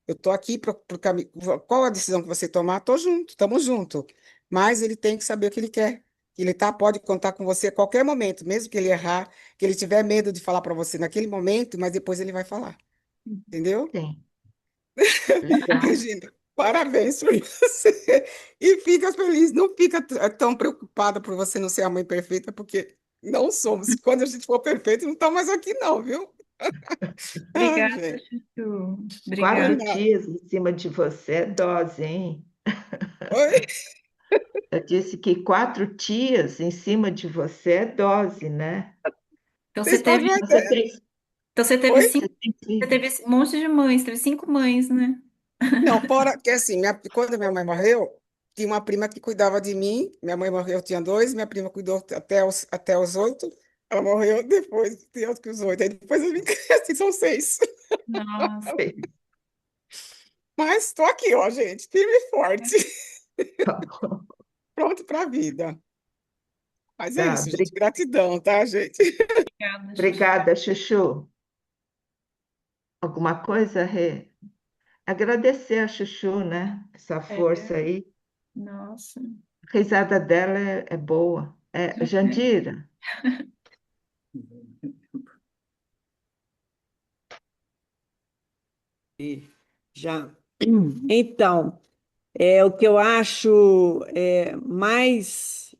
Eu estou aqui para o caminho. Qual a decisão que você tomar? Estou junto, estamos juntos. Mas ele tem que saber o que ele quer. Ele pode contar com você a qualquer momento, mesmo que ele errar, que ele tiver medo de falar para você naquele momento, mas depois ele vai falar. Entendeu? Sim. Legal. Regina, parabéns por você. E fica feliz, não fica tão preocupada por você não ser a mãe perfeita, porque não somos. Quando a gente for perfeito, não estamos mais aqui, não, viu? Ai, Obrigada, gente. Chuchu. Por Obrigada. Quatro nada. tias em cima de você é dose, hein? Oi? Eu disse que 4 tias em cima de você é dose, né? Então Vocês você estão de teve, uma Você ideia. tem, então você teve Oi? você cinco, tem você teve filhos? um monte de mães, teve 5 mães, né? Não, que assim, quando minha mãe morreu, tinha uma prima que cuidava de mim. Minha mãe morreu, eu tinha dois, minha prima cuidou até os 8. Ela morreu depois, tinha outro que os 8. Aí depois eu vim, assim, são 6. Nossa, Mas estou aqui, ó, gente, firme e forte, Tá bom. pronto para a vida. Mas é Tá, isso, gente. Gratidão, tá, gente? obrigada, Chuchu. obrigada, Chuchu. Alguma coisa, Rê? Agradecer a Chuchu, né? Essa É, força aí. nossa. A risada dela é boa. É, Jandira, Já. Então, o que eu acho mais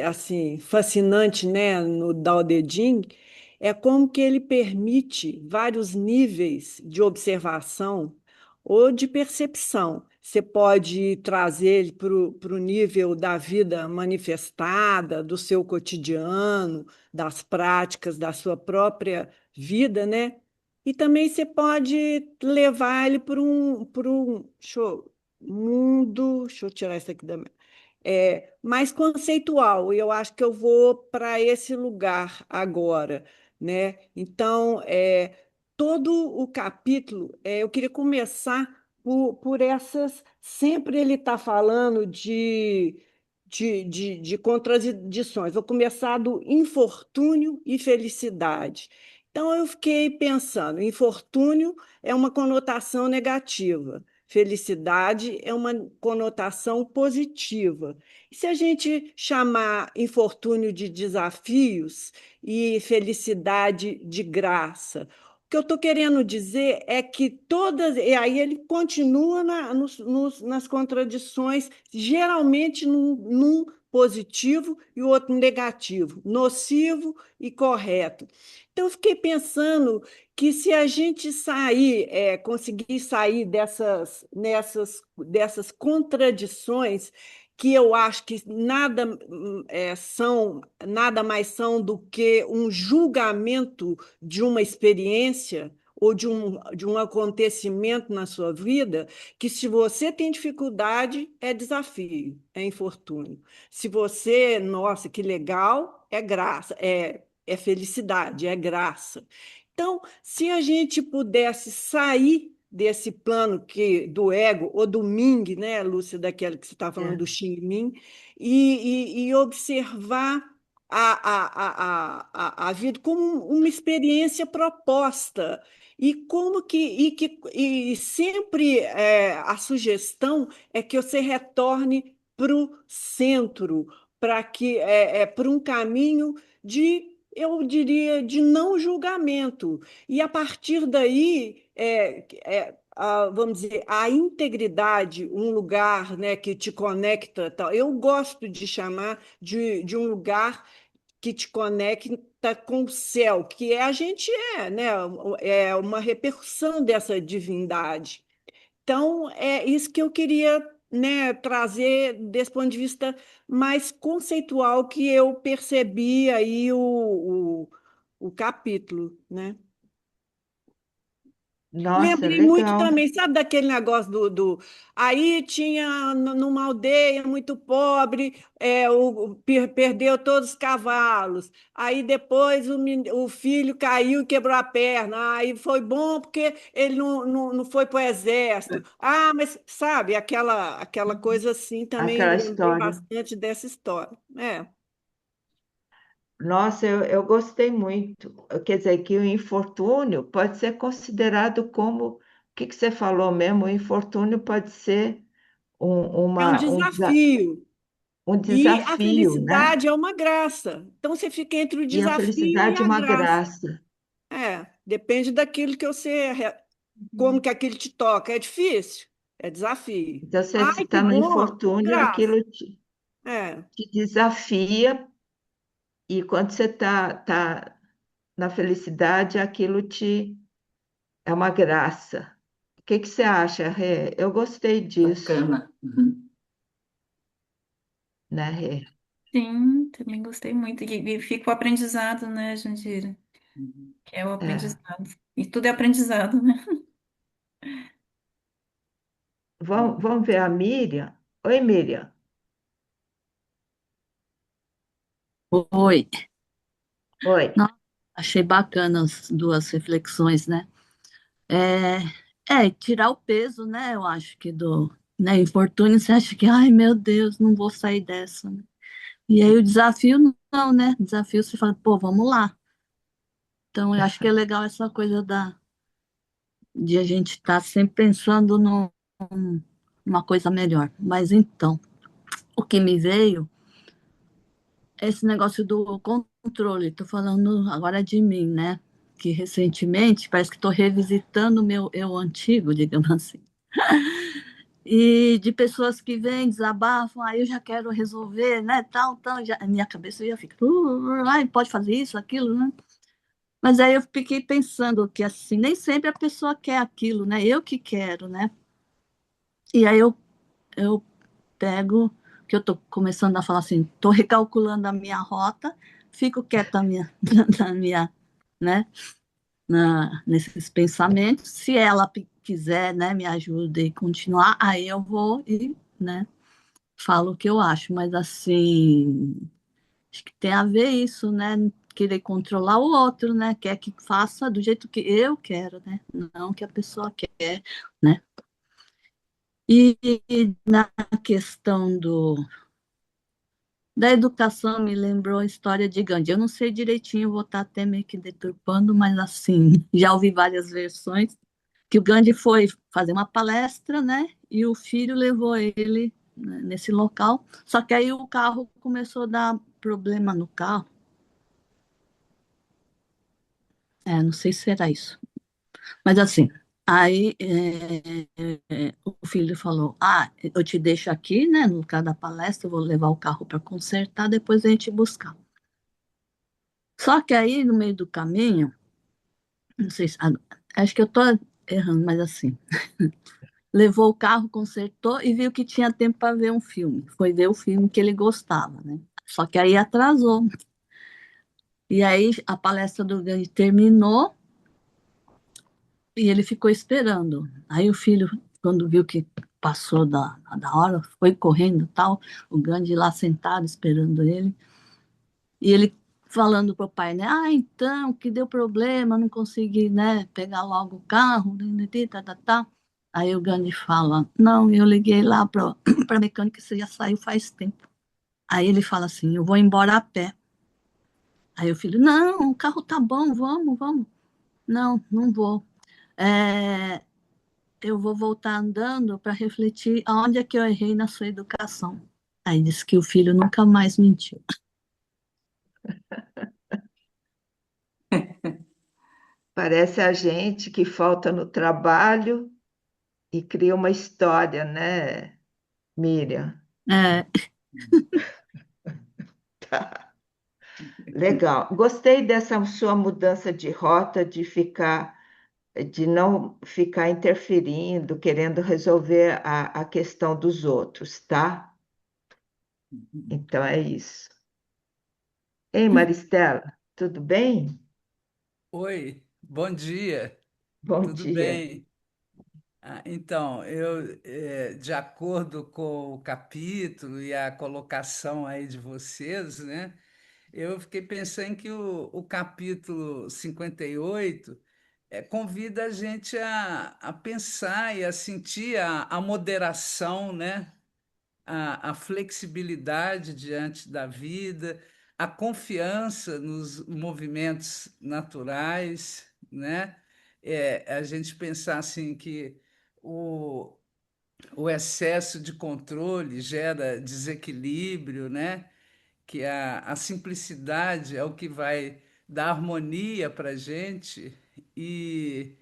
assim, fascinante, né, no Dao De Jing é como que ele permite vários níveis de observação ou de percepção. Você pode trazer ele para o nível da vida manifestada, do seu cotidiano, das práticas da sua própria vida, né? E também você pode levar ele mundo, deixa eu tirar isso aqui da mais conceitual, e eu acho que eu vou para esse lugar agora, né? Então, todo o capítulo, eu queria começar por essas. Sempre ele está falando de contradições. Vou começar do infortúnio e felicidade. Então, eu fiquei pensando: infortúnio é uma conotação negativa. Felicidade é uma conotação positiva. E se a gente chamar infortúnio de desafios e felicidade de graça? O que eu estou querendo dizer é que todas. E aí ele continua nas contradições, geralmente num positivo e o outro negativo, nocivo e correto. Então, eu fiquei pensando que se a gente conseguir sair dessas contradições, que eu acho que nada mais são do que um julgamento de uma experiência ou de um acontecimento na sua vida, que se você tem dificuldade, é desafio, é infortúnio. Se você, nossa, que legal, é graça, é felicidade, é graça. Então, se a gente pudesse sair desse plano do ego, ou do Ming, né, Lúcia, daquela que você está falando é, do Xing Ming, e observar a vida como uma experiência proposta. E como e sempre a sugestão é que você retorne para o centro, para um caminho eu diria, de não julgamento. E a partir daí, vamos dizer, a integridade, um lugar, né, que te conecta, tal. Eu gosto de chamar de um lugar que te conecta com o céu, que a gente né, é uma repercussão dessa divindade. Então, é isso que eu queria, né, trazer desse ponto de vista mais conceitual que eu percebi aí o capítulo, né? nossa, Lembrei muito legal. também, sabe daquele negócio Aí tinha numa aldeia muito pobre, perdeu todos os cavalos. Aí depois o filho caiu e quebrou a perna. Aí foi bom porque ele não foi para o exército. Ah, mas sabe, aquela coisa assim também Aquela lembrei história. bastante dessa história. Nossa, eu gostei muito. Quer dizer, que o infortúnio pode ser considerado como, o que que você falou mesmo? O infortúnio pode ser um, É um uma, um, desa- desafio. um E a desafio, né? felicidade é uma graça. Então você fica entre o E a desafio e felicidade é a uma graça. graça. Depende daquilo que como que aquilo te toca. É difícil? É desafio. Então, você Ai, que está no bom! infortúnio, Graça. aquilo É, te desafia, e quando você está na felicidade, aquilo te é uma graça. O que que você acha, Rê? Eu gostei disso, Bacana. Uhum. né, Rê? Sim, também gostei muito. E fica o aprendizado, né, Jandira? Que é o É. aprendizado. E tudo é aprendizado, né? Vamos ver a Miriam. Oi, Miriam. Oi, Oi. nossa, achei bacana as duas reflexões, né? É, tirar o peso, né? Eu acho que né, infortúnio, você acha que, ai meu Deus, não vou sair dessa, né? E aí o desafio não, né? O desafio você fala, pô, vamos lá. Então eu acho que é legal essa coisa de a gente estar sempre pensando numa coisa melhor. Mas então, o que me veio é esse negócio do controle. Estou falando agora de mim, né? Que recentemente parece que estou revisitando o meu eu antigo, digamos assim. E de pessoas que vêm, desabafam, aí eu já quero resolver, né? Tal, tal, já, a minha cabeça já fica, ai, pode fazer isso, aquilo, né? Mas aí eu fiquei pensando que assim, nem sempre a pessoa quer aquilo, né? Eu que quero, né? E aí eu pego, que eu tô começando a falar assim, tô recalculando a minha rota, fico quieta na minha, né? Nesses pensamentos. Se ela quiser, né, me ajuda e continuar, aí eu vou e, né, falo o que eu acho. Mas assim, acho que tem a ver isso, né? Querer controlar o outro, né? Quer que faça do jeito que eu quero, né? Não que a pessoa quer, né? E na questão da educação, me lembrou a história de Gandhi. Eu não sei direitinho, vou estar até meio que deturpando, mas assim, já ouvi várias versões, que o Gandhi foi fazer uma palestra, né? E o filho levou ele, né, nesse local. Só que aí o carro começou a dar problema no carro. Não sei se era isso. Mas assim, aí o filho falou: Ah, eu te deixo aqui, né? No lugar da palestra, eu vou levar o carro para consertar, depois a gente buscar. Só que aí, no meio do caminho, não sei se, acho que eu tô errando, mas assim, levou o carro, consertou e viu que tinha tempo para ver um filme. Foi ver o filme que ele gostava, né? Só que aí atrasou. E aí a palestra do Gandhi terminou e ele ficou esperando. Aí o filho, quando viu que passou da hora, foi correndo tal, o Gandhi lá sentado esperando ele. E ele falando para o pai, né? Ah, então, que deu problema, não consegui, né, pegar logo o carro, tá, tá, tá. Aí o Gandhi fala, não, eu liguei lá para a mecânica, você já saiu faz tempo. Aí ele fala assim, eu vou embora a pé. Aí o filho, não, o carro tá bom, vamos, vamos. Não, não vou. É, eu vou voltar andando para refletir aonde é que eu errei na sua educação. Aí disse que o filho nunca mais mentiu. Parece a gente que falta no trabalho e cria uma história, né, Miriam? É, Tá. Legal. Gostei dessa sua mudança de rota, de não ficar interferindo, querendo resolver a questão dos outros, tá? Então é isso. Ei, Maristela, tudo bem? Oi, bom dia, Bom tudo dia. bem? Então, de acordo com o capítulo e a colocação aí de vocês, né, eu fiquei pensando que o capítulo 58 convida a gente a pensar e a sentir a moderação, né? A flexibilidade diante da vida, a confiança nos movimentos naturais, né? A gente pensar assim que o, o excesso de controle gera desequilíbrio, né? Que a simplicidade é o que vai dar harmonia para a gente e,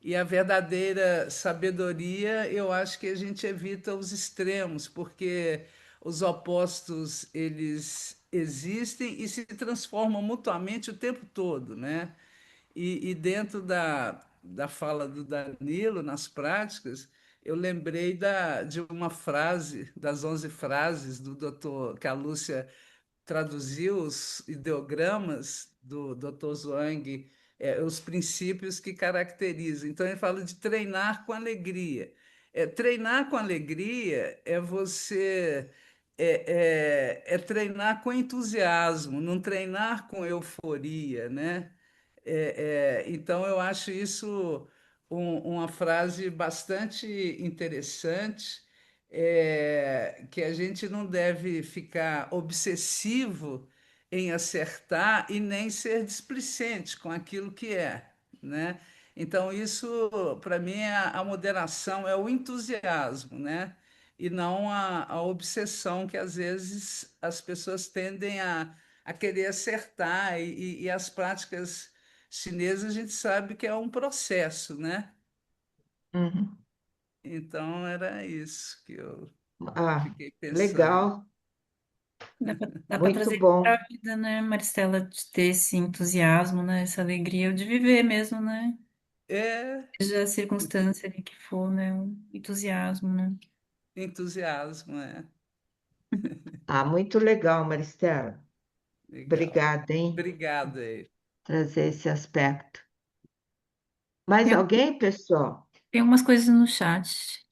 e a verdadeira sabedoria, eu acho que a gente evita os extremos, porque os opostos, eles existem e se transformam mutuamente o tempo todo, né? E dentro da fala do Danilo, nas práticas, eu lembrei de uma frase, das 11 frases do doutor, que a Lúcia traduziu os ideogramas do Dr. Zhuang, os princípios que caracterizam. Então, ele fala de treinar com alegria. Treinar com alegria é você é treinar com entusiasmo, não treinar com euforia, né? Então, eu acho isso uma frase bastante interessante, que a gente não deve ficar obsessivo em acertar e nem ser displicente com aquilo que é, né? Então, isso, para mim, é a moderação, é o entusiasmo, né? E não a obsessão que, às vezes, as pessoas tendem a querer acertar, e as práticas chinesas a gente sabe que é um processo, né? Uhum. Então, era isso que eu Ah, fiquei pensando. legal, Dá para muito trazer para bom. a vida, né, Maristela, de ter esse entusiasmo, né, essa alegria de viver mesmo, né? É Seja a circunstância ali que for, né, um entusiasmo, né? entusiasmo, é. Ah, muito legal, Maristela. Legal. Obrigada, hein? Obrigado aí. Trazer esse aspecto. Mais Tem, alguém, pessoal? tem umas coisas no chat,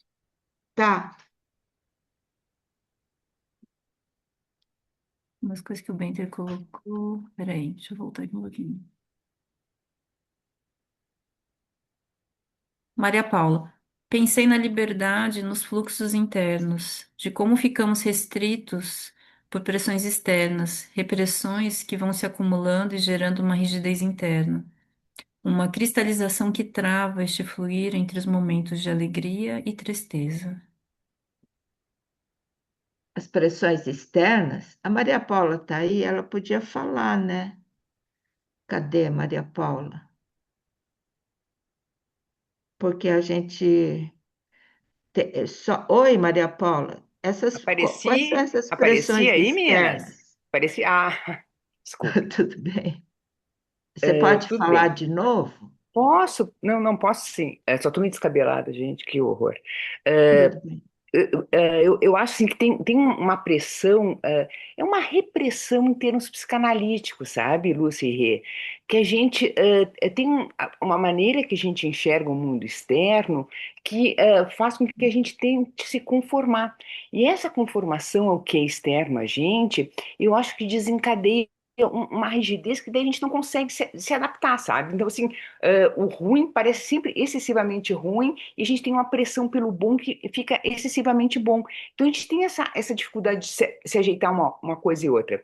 Tá. umas coisas que o Benter colocou. Peraí, deixa eu voltar aqui um pouquinho. Maria Paula, pensei na liberdade nos fluxos internos, de como ficamos restritos por pressões externas, repressões que vão se acumulando e gerando uma rigidez interna, uma cristalização que trava este fluir entre os momentos de alegria e tristeza. As pressões externas. A Maria Paula está aí, ela podia falar, né? Cadê a Maria Paula? Porque a gente. Só... Oi, Maria Paula. Quais são Apareci, essas apareci pressões aí, meninas? externas? Apareci. Ah, desculpe. Tudo bem. Você pode Tudo falar bem. de novo? Posso? Não, não posso sim. Só tô meio descabelada, gente, que horror. É, Tudo bem. eu acho assim, que tem uma pressão, é uma repressão em termos psicanalíticos, sabe, Lúcia e Rê? Que a gente tem uma maneira que a gente enxerga o mundo externo que faz com que a gente tente se conformar. E essa conformação ao que é externo a gente, eu acho que desencadeia uma rigidez que daí a gente não consegue se adaptar, sabe? Então, assim, o ruim parece sempre excessivamente ruim e a gente tem uma pressão pelo bom que fica excessivamente bom. Então a gente tem essa dificuldade de se ajeitar uma coisa e outra.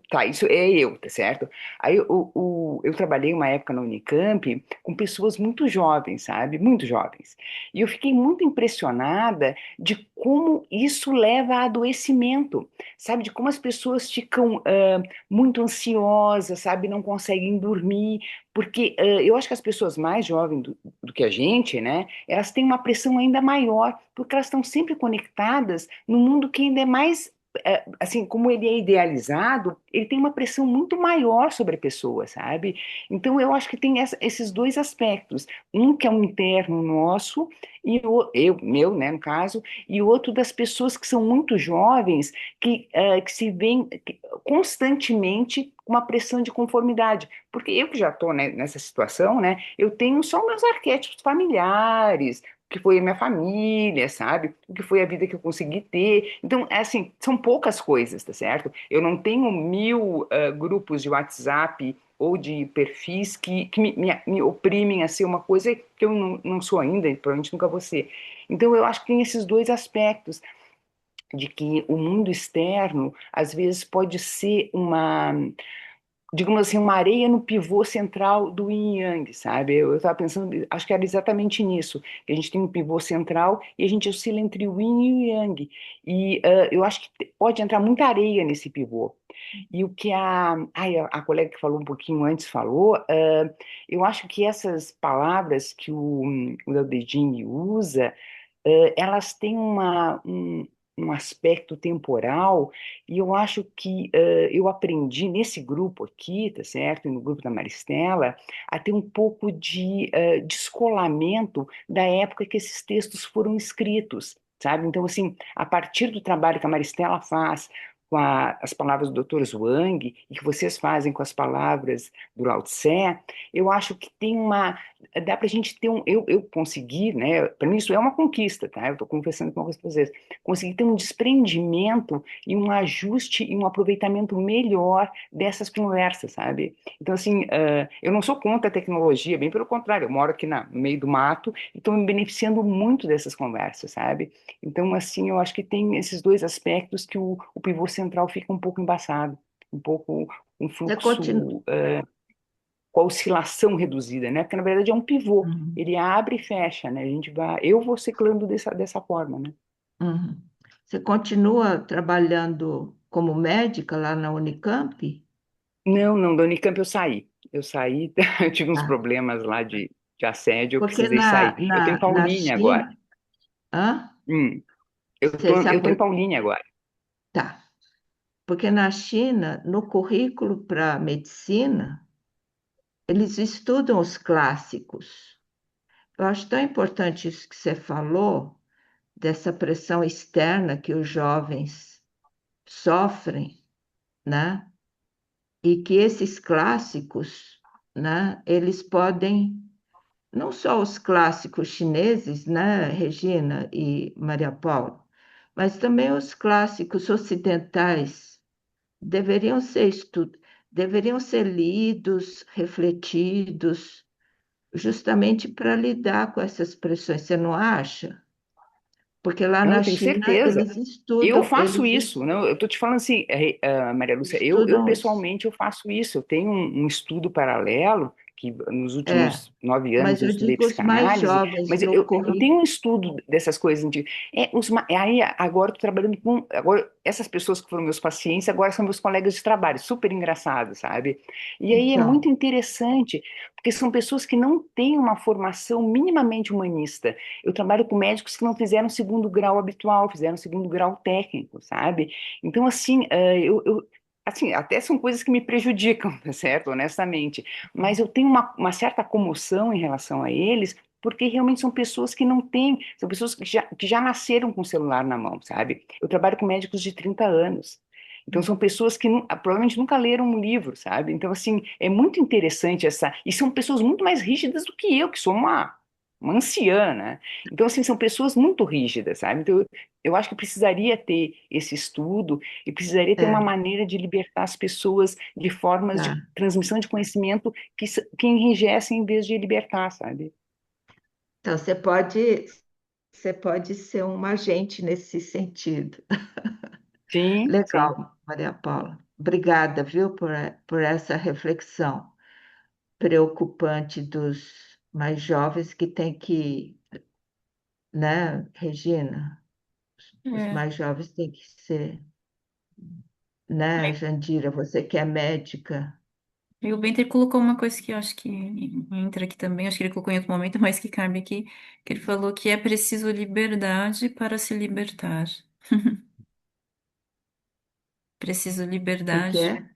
Tá, isso é eu, tá certo? Aí eu trabalhei uma época na Unicamp com pessoas muito jovens, sabe? Muito jovens. E eu fiquei muito impressionada de como isso leva a adoecimento, sabe? De como as pessoas ficam muito ansiosas, sabe? Não conseguem dormir, porque eu acho que as pessoas mais jovens do que a gente, né? Elas têm uma pressão ainda maior, porque elas estão sempre conectadas no mundo que ainda é mais, assim, como ele é idealizado, ele tem uma pressão muito maior sobre a pessoa, sabe? Então eu acho que tem esses dois aspectos, um que é um interno nosso, e meu, né, no caso, e outro das pessoas que são muito jovens, que se veem constantemente com uma pressão de conformidade. Porque eu que já estou, né, nessa situação, né, eu tenho só meus arquétipos familiares, o que foi a minha família, sabe? O que foi a vida que eu consegui ter. Então, é assim, são poucas coisas, tá certo? Eu não tenho 1000 grupos de WhatsApp ou de perfis que me oprimem a ser uma coisa que eu não sou ainda, e provavelmente nunca vou ser. Então, eu acho que tem esses dois aspectos de que o mundo externo, às vezes, pode ser uma, digamos assim, uma areia no pivô central do yin e yang, sabe? Eu estava pensando, acho que era exatamente nisso, que a gente tem um pivô central e a gente oscila entre o yin e o yang. E eu acho que pode entrar muita areia nesse pivô. E o que a colega que falou um pouquinho antes falou, eu acho que essas palavras que o Dao De Jing usa, elas têm um aspecto temporal, e eu acho que eu aprendi nesse grupo aqui, tá certo? No grupo da Maristela, a ter um pouco de descolamento da época que esses textos foram escritos, sabe? Então, assim, a partir do trabalho que a Maristela faz com as palavras do Dr. Zhuang e que vocês fazem com as palavras do Lao Tse, eu acho que tem uma dá para a gente ter eu consegui, né? Para mim isso é uma conquista, tá? Eu estou confessando com vocês, consegui ter um desprendimento e um ajuste e um aproveitamento melhor dessas conversas, sabe? Então assim, eu não sou contra a tecnologia, bem pelo contrário, eu moro aqui no meio do mato e estou me beneficiando muito dessas conversas, sabe? Então assim, eu acho que tem esses dois aspectos que o pivô central fica um pouco embaçado, um pouco um Você continua. fluxo com a oscilação reduzida, né? Porque na verdade é um pivô, Uhum, ele abre e fecha, né? Eu vou ciclando dessa forma, né? uhum. Você continua trabalhando como médica lá na Unicamp? Não, não, da Unicamp eu saí, eu tive uns Ah, problemas lá de assédio, eu porque precisei sair. Eu tô em na Paulínia agora. China. Hã? Hum, Você eu sabe tô em por... Paulínia agora. Tá. Porque na China, no currículo para medicina, eles estudam os clássicos. Eu acho tão importante isso que você falou, dessa pressão externa que os jovens sofrem, né? E que esses clássicos, né, eles podem, não só os clássicos chineses, né, Regina e Maria Paula, mas também os clássicos ocidentais deveriam ser deveriam ser lidos, refletidos, justamente para lidar com essas pressões. Você não acha? Porque lá Não, na eu tenho China certeza. Eu faço eles isso, não, eu tô te falando assim, Maria Lúcia, eu estudam isso. pessoalmente eu faço isso, eu tenho um estudo paralelo, que nos É, últimos 9 anos mas eu eu estudei digo os mais psicanálise, jovens mas no eu tenho currículo. um estudo dessas coisas, aí agora eu tô trabalhando com, agora essas pessoas que foram meus pacientes, agora são meus colegas de trabalho, super engraçado, sabe? E aí é muito Então, interessante, porque são pessoas que não têm uma formação minimamente humanista, eu trabalho com médicos que não fizeram segundo grau habitual, fizeram segundo grau técnico, sabe? Então, assim, assim, até são coisas que me prejudicam, tá certo? Honestamente. Mas eu tenho uma certa comoção em relação a eles, porque realmente são pessoas que não têm, são pessoas que já nasceram com o celular na mão, sabe? Eu trabalho com médicos de 30 anos. Então, são pessoas que provavelmente nunca leram um livro, sabe? Então, assim, é muito interessante essa. E são pessoas muito mais rígidas do que eu, que sou uma anciã, né? Então, assim, são pessoas muito rígidas, sabe? Então, eu acho que precisaria ter esse estudo e precisaria ter uma é, maneira de libertar as pessoas de formas de tá. transmissão de conhecimento que enrijecem em vez de libertar, sabe? Então, você pode ser um agente nesse sentido. Sim, sim. Legal, Maria Paula. Obrigada, viu, por essa reflexão preocupante dos mais jovens que têm que, né, Regina? Os É. mais jovens têm que ser, né, Jandira? Você que é médica, E o Benter colocou uma coisa que eu acho que entra aqui também, acho que ele colocou em outro momento, mas que cabe aqui, que ele falou que é preciso liberdade para se libertar. Preciso o que liberdade. é?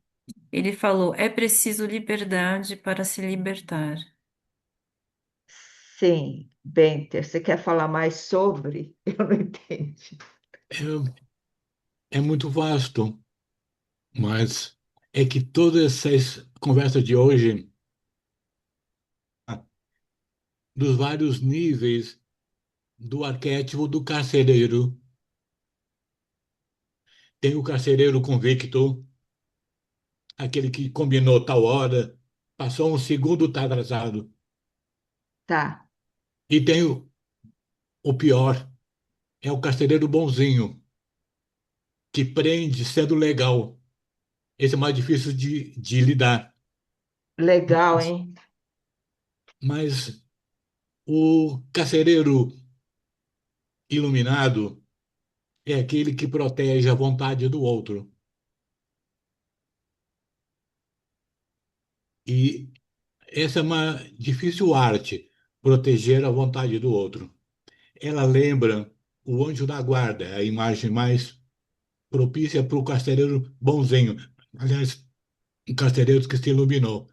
Ele falou, é preciso liberdade para se libertar. Sim, Benter, você quer falar mais sobre? Eu não entendi. É muito vasto, mas é que toda essa conversa de hoje, dos vários níveis do arquétipo do carcereiro, tem o carcereiro convicto, aquele que combinou tal hora, passou um segundo, está atrasado. Tá, E tem o pior, é o carcereiro bonzinho, que prende sendo legal. Esse é mais difícil de lidar. legal, hein? Mas o carcereiro iluminado é aquele que protege a vontade do outro. E essa é uma difícil arte, proteger a vontade do outro. Ela lembra o anjo da guarda, é a imagem mais propícia para o carcereiro bonzinho. Aliás, o carcereiro que se iluminou.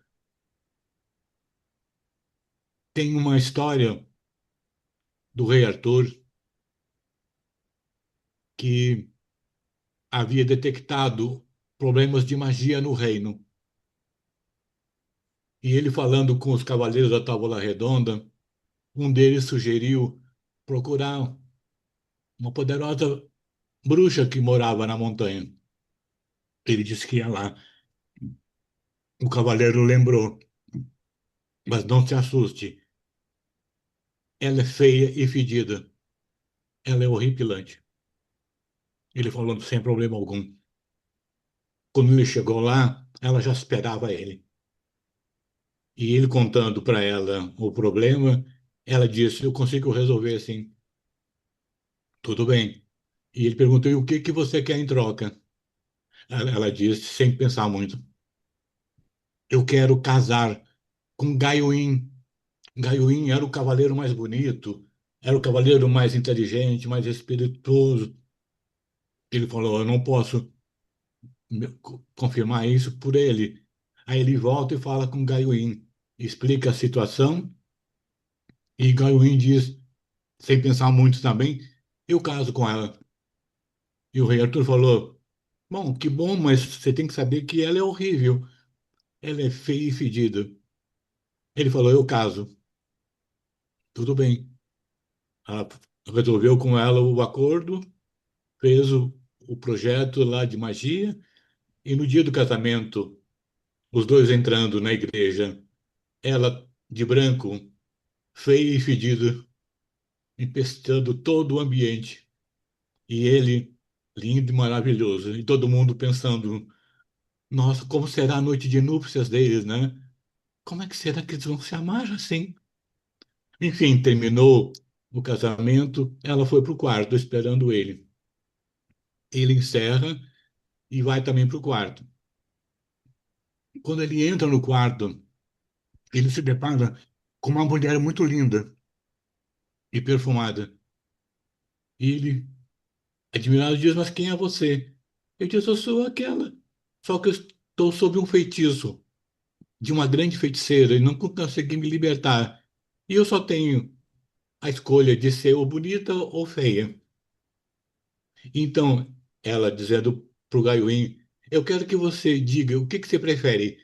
Tem uma história do rei Arthur que havia detectado problemas de magia no reino. E ele, falando com os cavaleiros da Távola Redonda, um deles sugeriu procurar uma poderosa bruxa que morava na montanha. Ele disse que ia lá. O cavaleiro lembrou, mas não se assuste. Ela é feia e fedida. Ela é horripilante. Ele falou sem problema algum. Quando ele chegou lá, ela já esperava ele. E ele contando para ela o problema, ela disse: Eu consigo resolver assim. Tudo bem. E ele perguntou: E o que que você quer em troca? Ela disse, sem pensar muito: Eu quero casar com Gaiuim. Gaiuim era o cavaleiro mais bonito, era o cavaleiro mais inteligente, mais espirituoso. Ele falou: Eu não posso confirmar isso por ele. Aí ele volta e fala com Gaiuim, explica a situação, e Gaiuim diz, sem pensar muito também: Eu caso com ela. E o rei Arthur falou: Bom, que bom, mas você tem que saber que ela é horrível. Ela é feia e fedida. Ele falou: Eu caso. Tudo bem. Ela resolveu com ela o acordo, fez o projeto lá de magia, e no dia do casamento, os dois entrando na igreja, ela de branco, feia e fedida, empestando todo o ambiente, e ele lindo e maravilhoso, e todo mundo pensando: Nossa, como será a noite de núpcias deles, né? Como é que será que eles vão se amar assim? Enfim, terminou o casamento, ela foi para o quarto esperando ele. Ele encerra e vai também para o quarto. Quando ele entra no quarto, ele se depara com uma mulher muito linda e perfumada. E ele, admirado, diz: Mas quem é você? Eu disse: Eu sou aquela. Só que eu estou sob um feitiço de uma grande feiticeira e não consegui me libertar. E eu só tenho a escolha de ser ou bonita ou feia. Então, ela dizendo para o Gaiuim: Eu quero que você diga o que que você prefere,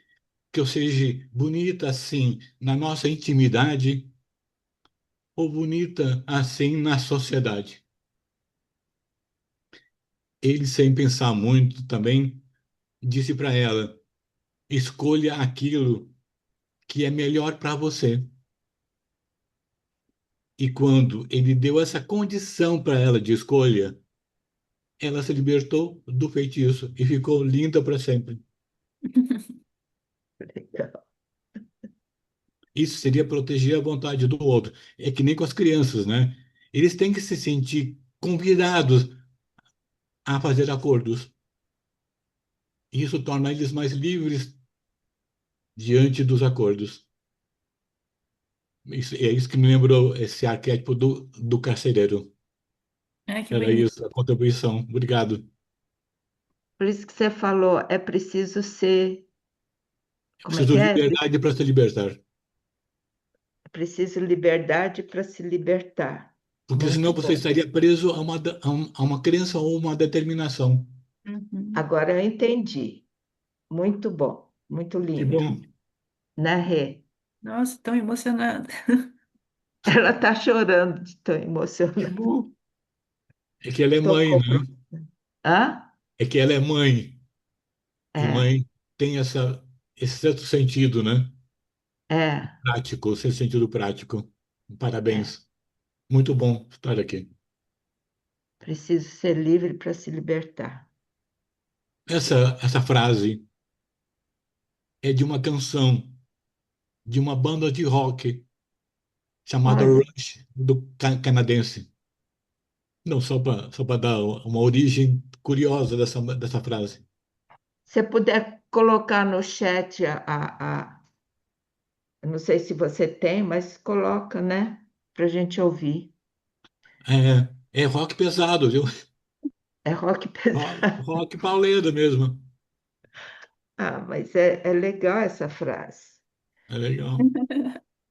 que eu seja bonita assim na nossa intimidade ou bonita assim na sociedade. Ele, sem pensar muito também, disse para ela: Escolha aquilo que é melhor para você. E quando ele deu essa condição para ela de escolha, ela se libertou do feitiço e ficou linda para sempre. Legal. Isso seria proteger a vontade do outro. É que nem com as crianças, né? Eles têm que se sentir convidados a fazer acordos. Isso torna eles mais livres diante dos acordos. É isso que me lembrou esse arquétipo do carcereiro. Ai, que Era bonito. isso a contribuição. Obrigado. Por isso que você falou, é preciso ser, É como é preciso que é? liberdade para se libertar. É preciso liberdade para se libertar. Porque senão Muito você bom. estaria preso a uma crença ou uma determinação. Uhum. Agora eu entendi. Muito bom, muito Que lindo. bom, Né, Rê? Nossa, tão emocionada. Ela está chorando de tão que emocionada. bom. É que ela é mãe, Tocou né? Hã? É que ela é mãe. E É, mãe tem esse certo sentido, né? é, Prático, esse sentido prático. é. Parabéns. Muito bom estar aqui. Preciso ser livre para se libertar. Essa frase é de uma canção de uma banda de rock chamada Olha, Rush, canadense. Não, só para dar uma origem curiosa dessa frase. se puder colocar no chat eu não sei se você tem, mas coloca, né? Para a gente ouvir. É, É rock pesado, viu? É rock pesado. Rock pauleira mesmo. Ah, mas é legal essa frase. É legal.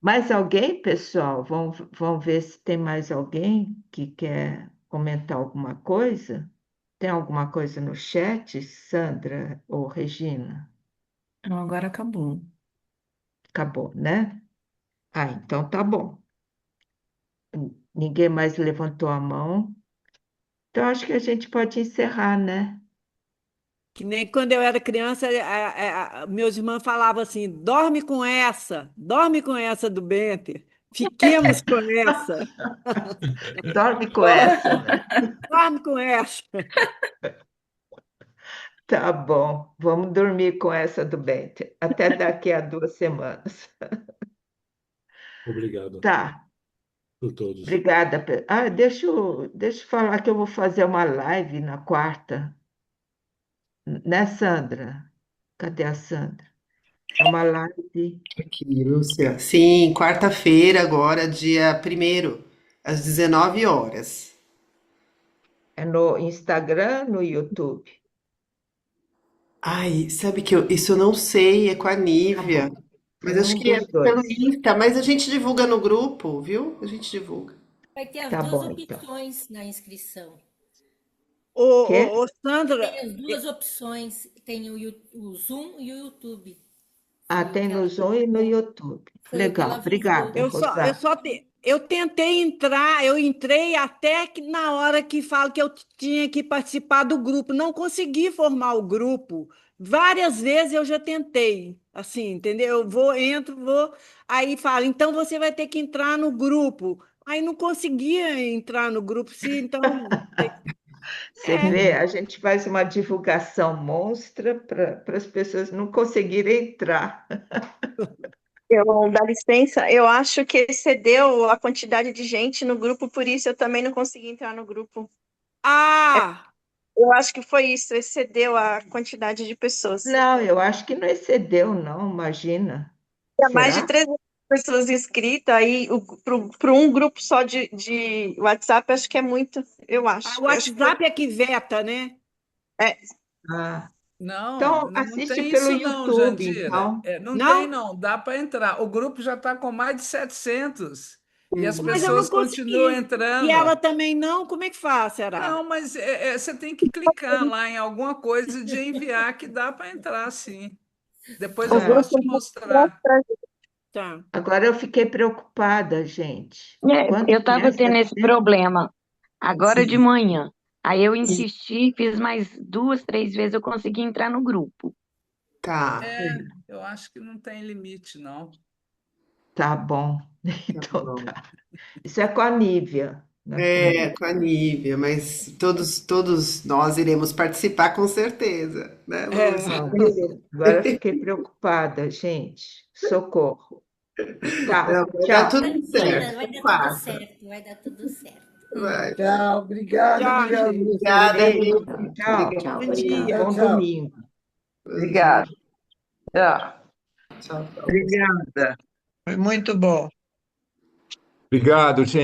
Mais alguém, pessoal? Vamos ver se tem mais alguém que quer comentar alguma coisa. Tem alguma coisa no chat, Sandra ou Regina? Não, agora acabou. Acabou, né? Ah, então tá bom. Ninguém mais levantou a mão. Então acho que a gente pode encerrar, né? Que nem quando eu era criança, meus irmãos falavam assim: dorme com essa do Benter, fiquemos com essa, Dorme com essa, né? dorme com essa. Tá bom. Vamos dormir com essa do Bente. Até daqui a 2 semanas. Obrigado Tá. por todos. Obrigada. Ah, deixa eu falar que eu vou fazer uma live na quarta, né, Sandra? Cadê a Sandra? É uma live. Aqui, Lúcia. Sim, quarta-feira, agora, dia 1º, às 19 horas. É no Instagram, no YouTube. Ai, sabe que isso eu não sei, é com a Tá Nívia. bom. Mas acho Um que é dos pelo dois. Insta, mas a gente divulga no grupo, viu? A gente divulga. Vai ter as Tá duas bom, então. opções na inscrição. Quê? Sandra, Tem as duas opções, tem o Zoom e o YouTube. Ah, Foi o tem que no ela Zoom e no avisou. YouTube. Foi o que ela Legal. avisou. Obrigada, Rosário. eu tentei entrar, eu entrei até que na hora que fala que eu tinha que participar do grupo, não consegui formar o grupo. Várias vezes eu já tentei, assim, entendeu? Eu entro, aí fala, então você vai ter que entrar no grupo. Aí não conseguia entrar no grupo, se então. Você vê, a gente faz uma divulgação monstra para as pessoas não conseguirem entrar. Dá licença, eu acho que excedeu a quantidade de gente no grupo, por isso eu também não consegui entrar no grupo. Ah! Eu acho que foi isso, excedeu a quantidade de pessoas. Não, eu acho que não excedeu, não, imagina. Tinha mais de Será? 300 pessoas inscritas, aí para um grupo só de WhatsApp, acho que é muito, eu Ah, acho. o Eu acho que foi. WhatsApp é que veta, né? É, Ah, Não, então não assiste tem pelo isso não, YouTube, Jandira. então. Não tem Não? não, dá para entrar. O grupo já está com mais de 700 e as Mas eu não pessoas continuam consegui. E ela entrando. também não? Como é que faz, será? Não, mas você tem que clicar lá em alguma coisa de enviar que dá para entrar, sim. Depois o eu Ah, posso grupo te mostrar. Tá. agora eu fiquei preocupada, gente. Eu Quando estava começa a tendo esse ter. problema agora de Sim. manhã. Aí eu insisti, fiz mais 2, 3 vezes, eu consegui entrar no grupo. Tá, Eu acho que não tem limite, não. Tá bom. tá Então bom. tá. Isso é com a Nívia, né? Com a É, Nívia. com a Nívia, mas todos nós iremos participar com certeza, né, Lúcia? Ah, agora eu fiquei preocupada, gente. Socorro. Tá, Não, vai dar tchau. tudo Tranquila, certo. vai dar tudo Passa. certo, vai dar tudo certo. Vai. Tchau, obrigado, Tchau, Maria gente. Lúcia. Obrigada, Beijo. viu? Tchau. Obrigada. Tchau, Bom dia. Tchau, Bom tchau. domingo. Bom dia. Obrigado. Tchau. Tchau, tchau. Obrigada. Foi muito bom. Obrigado, gente.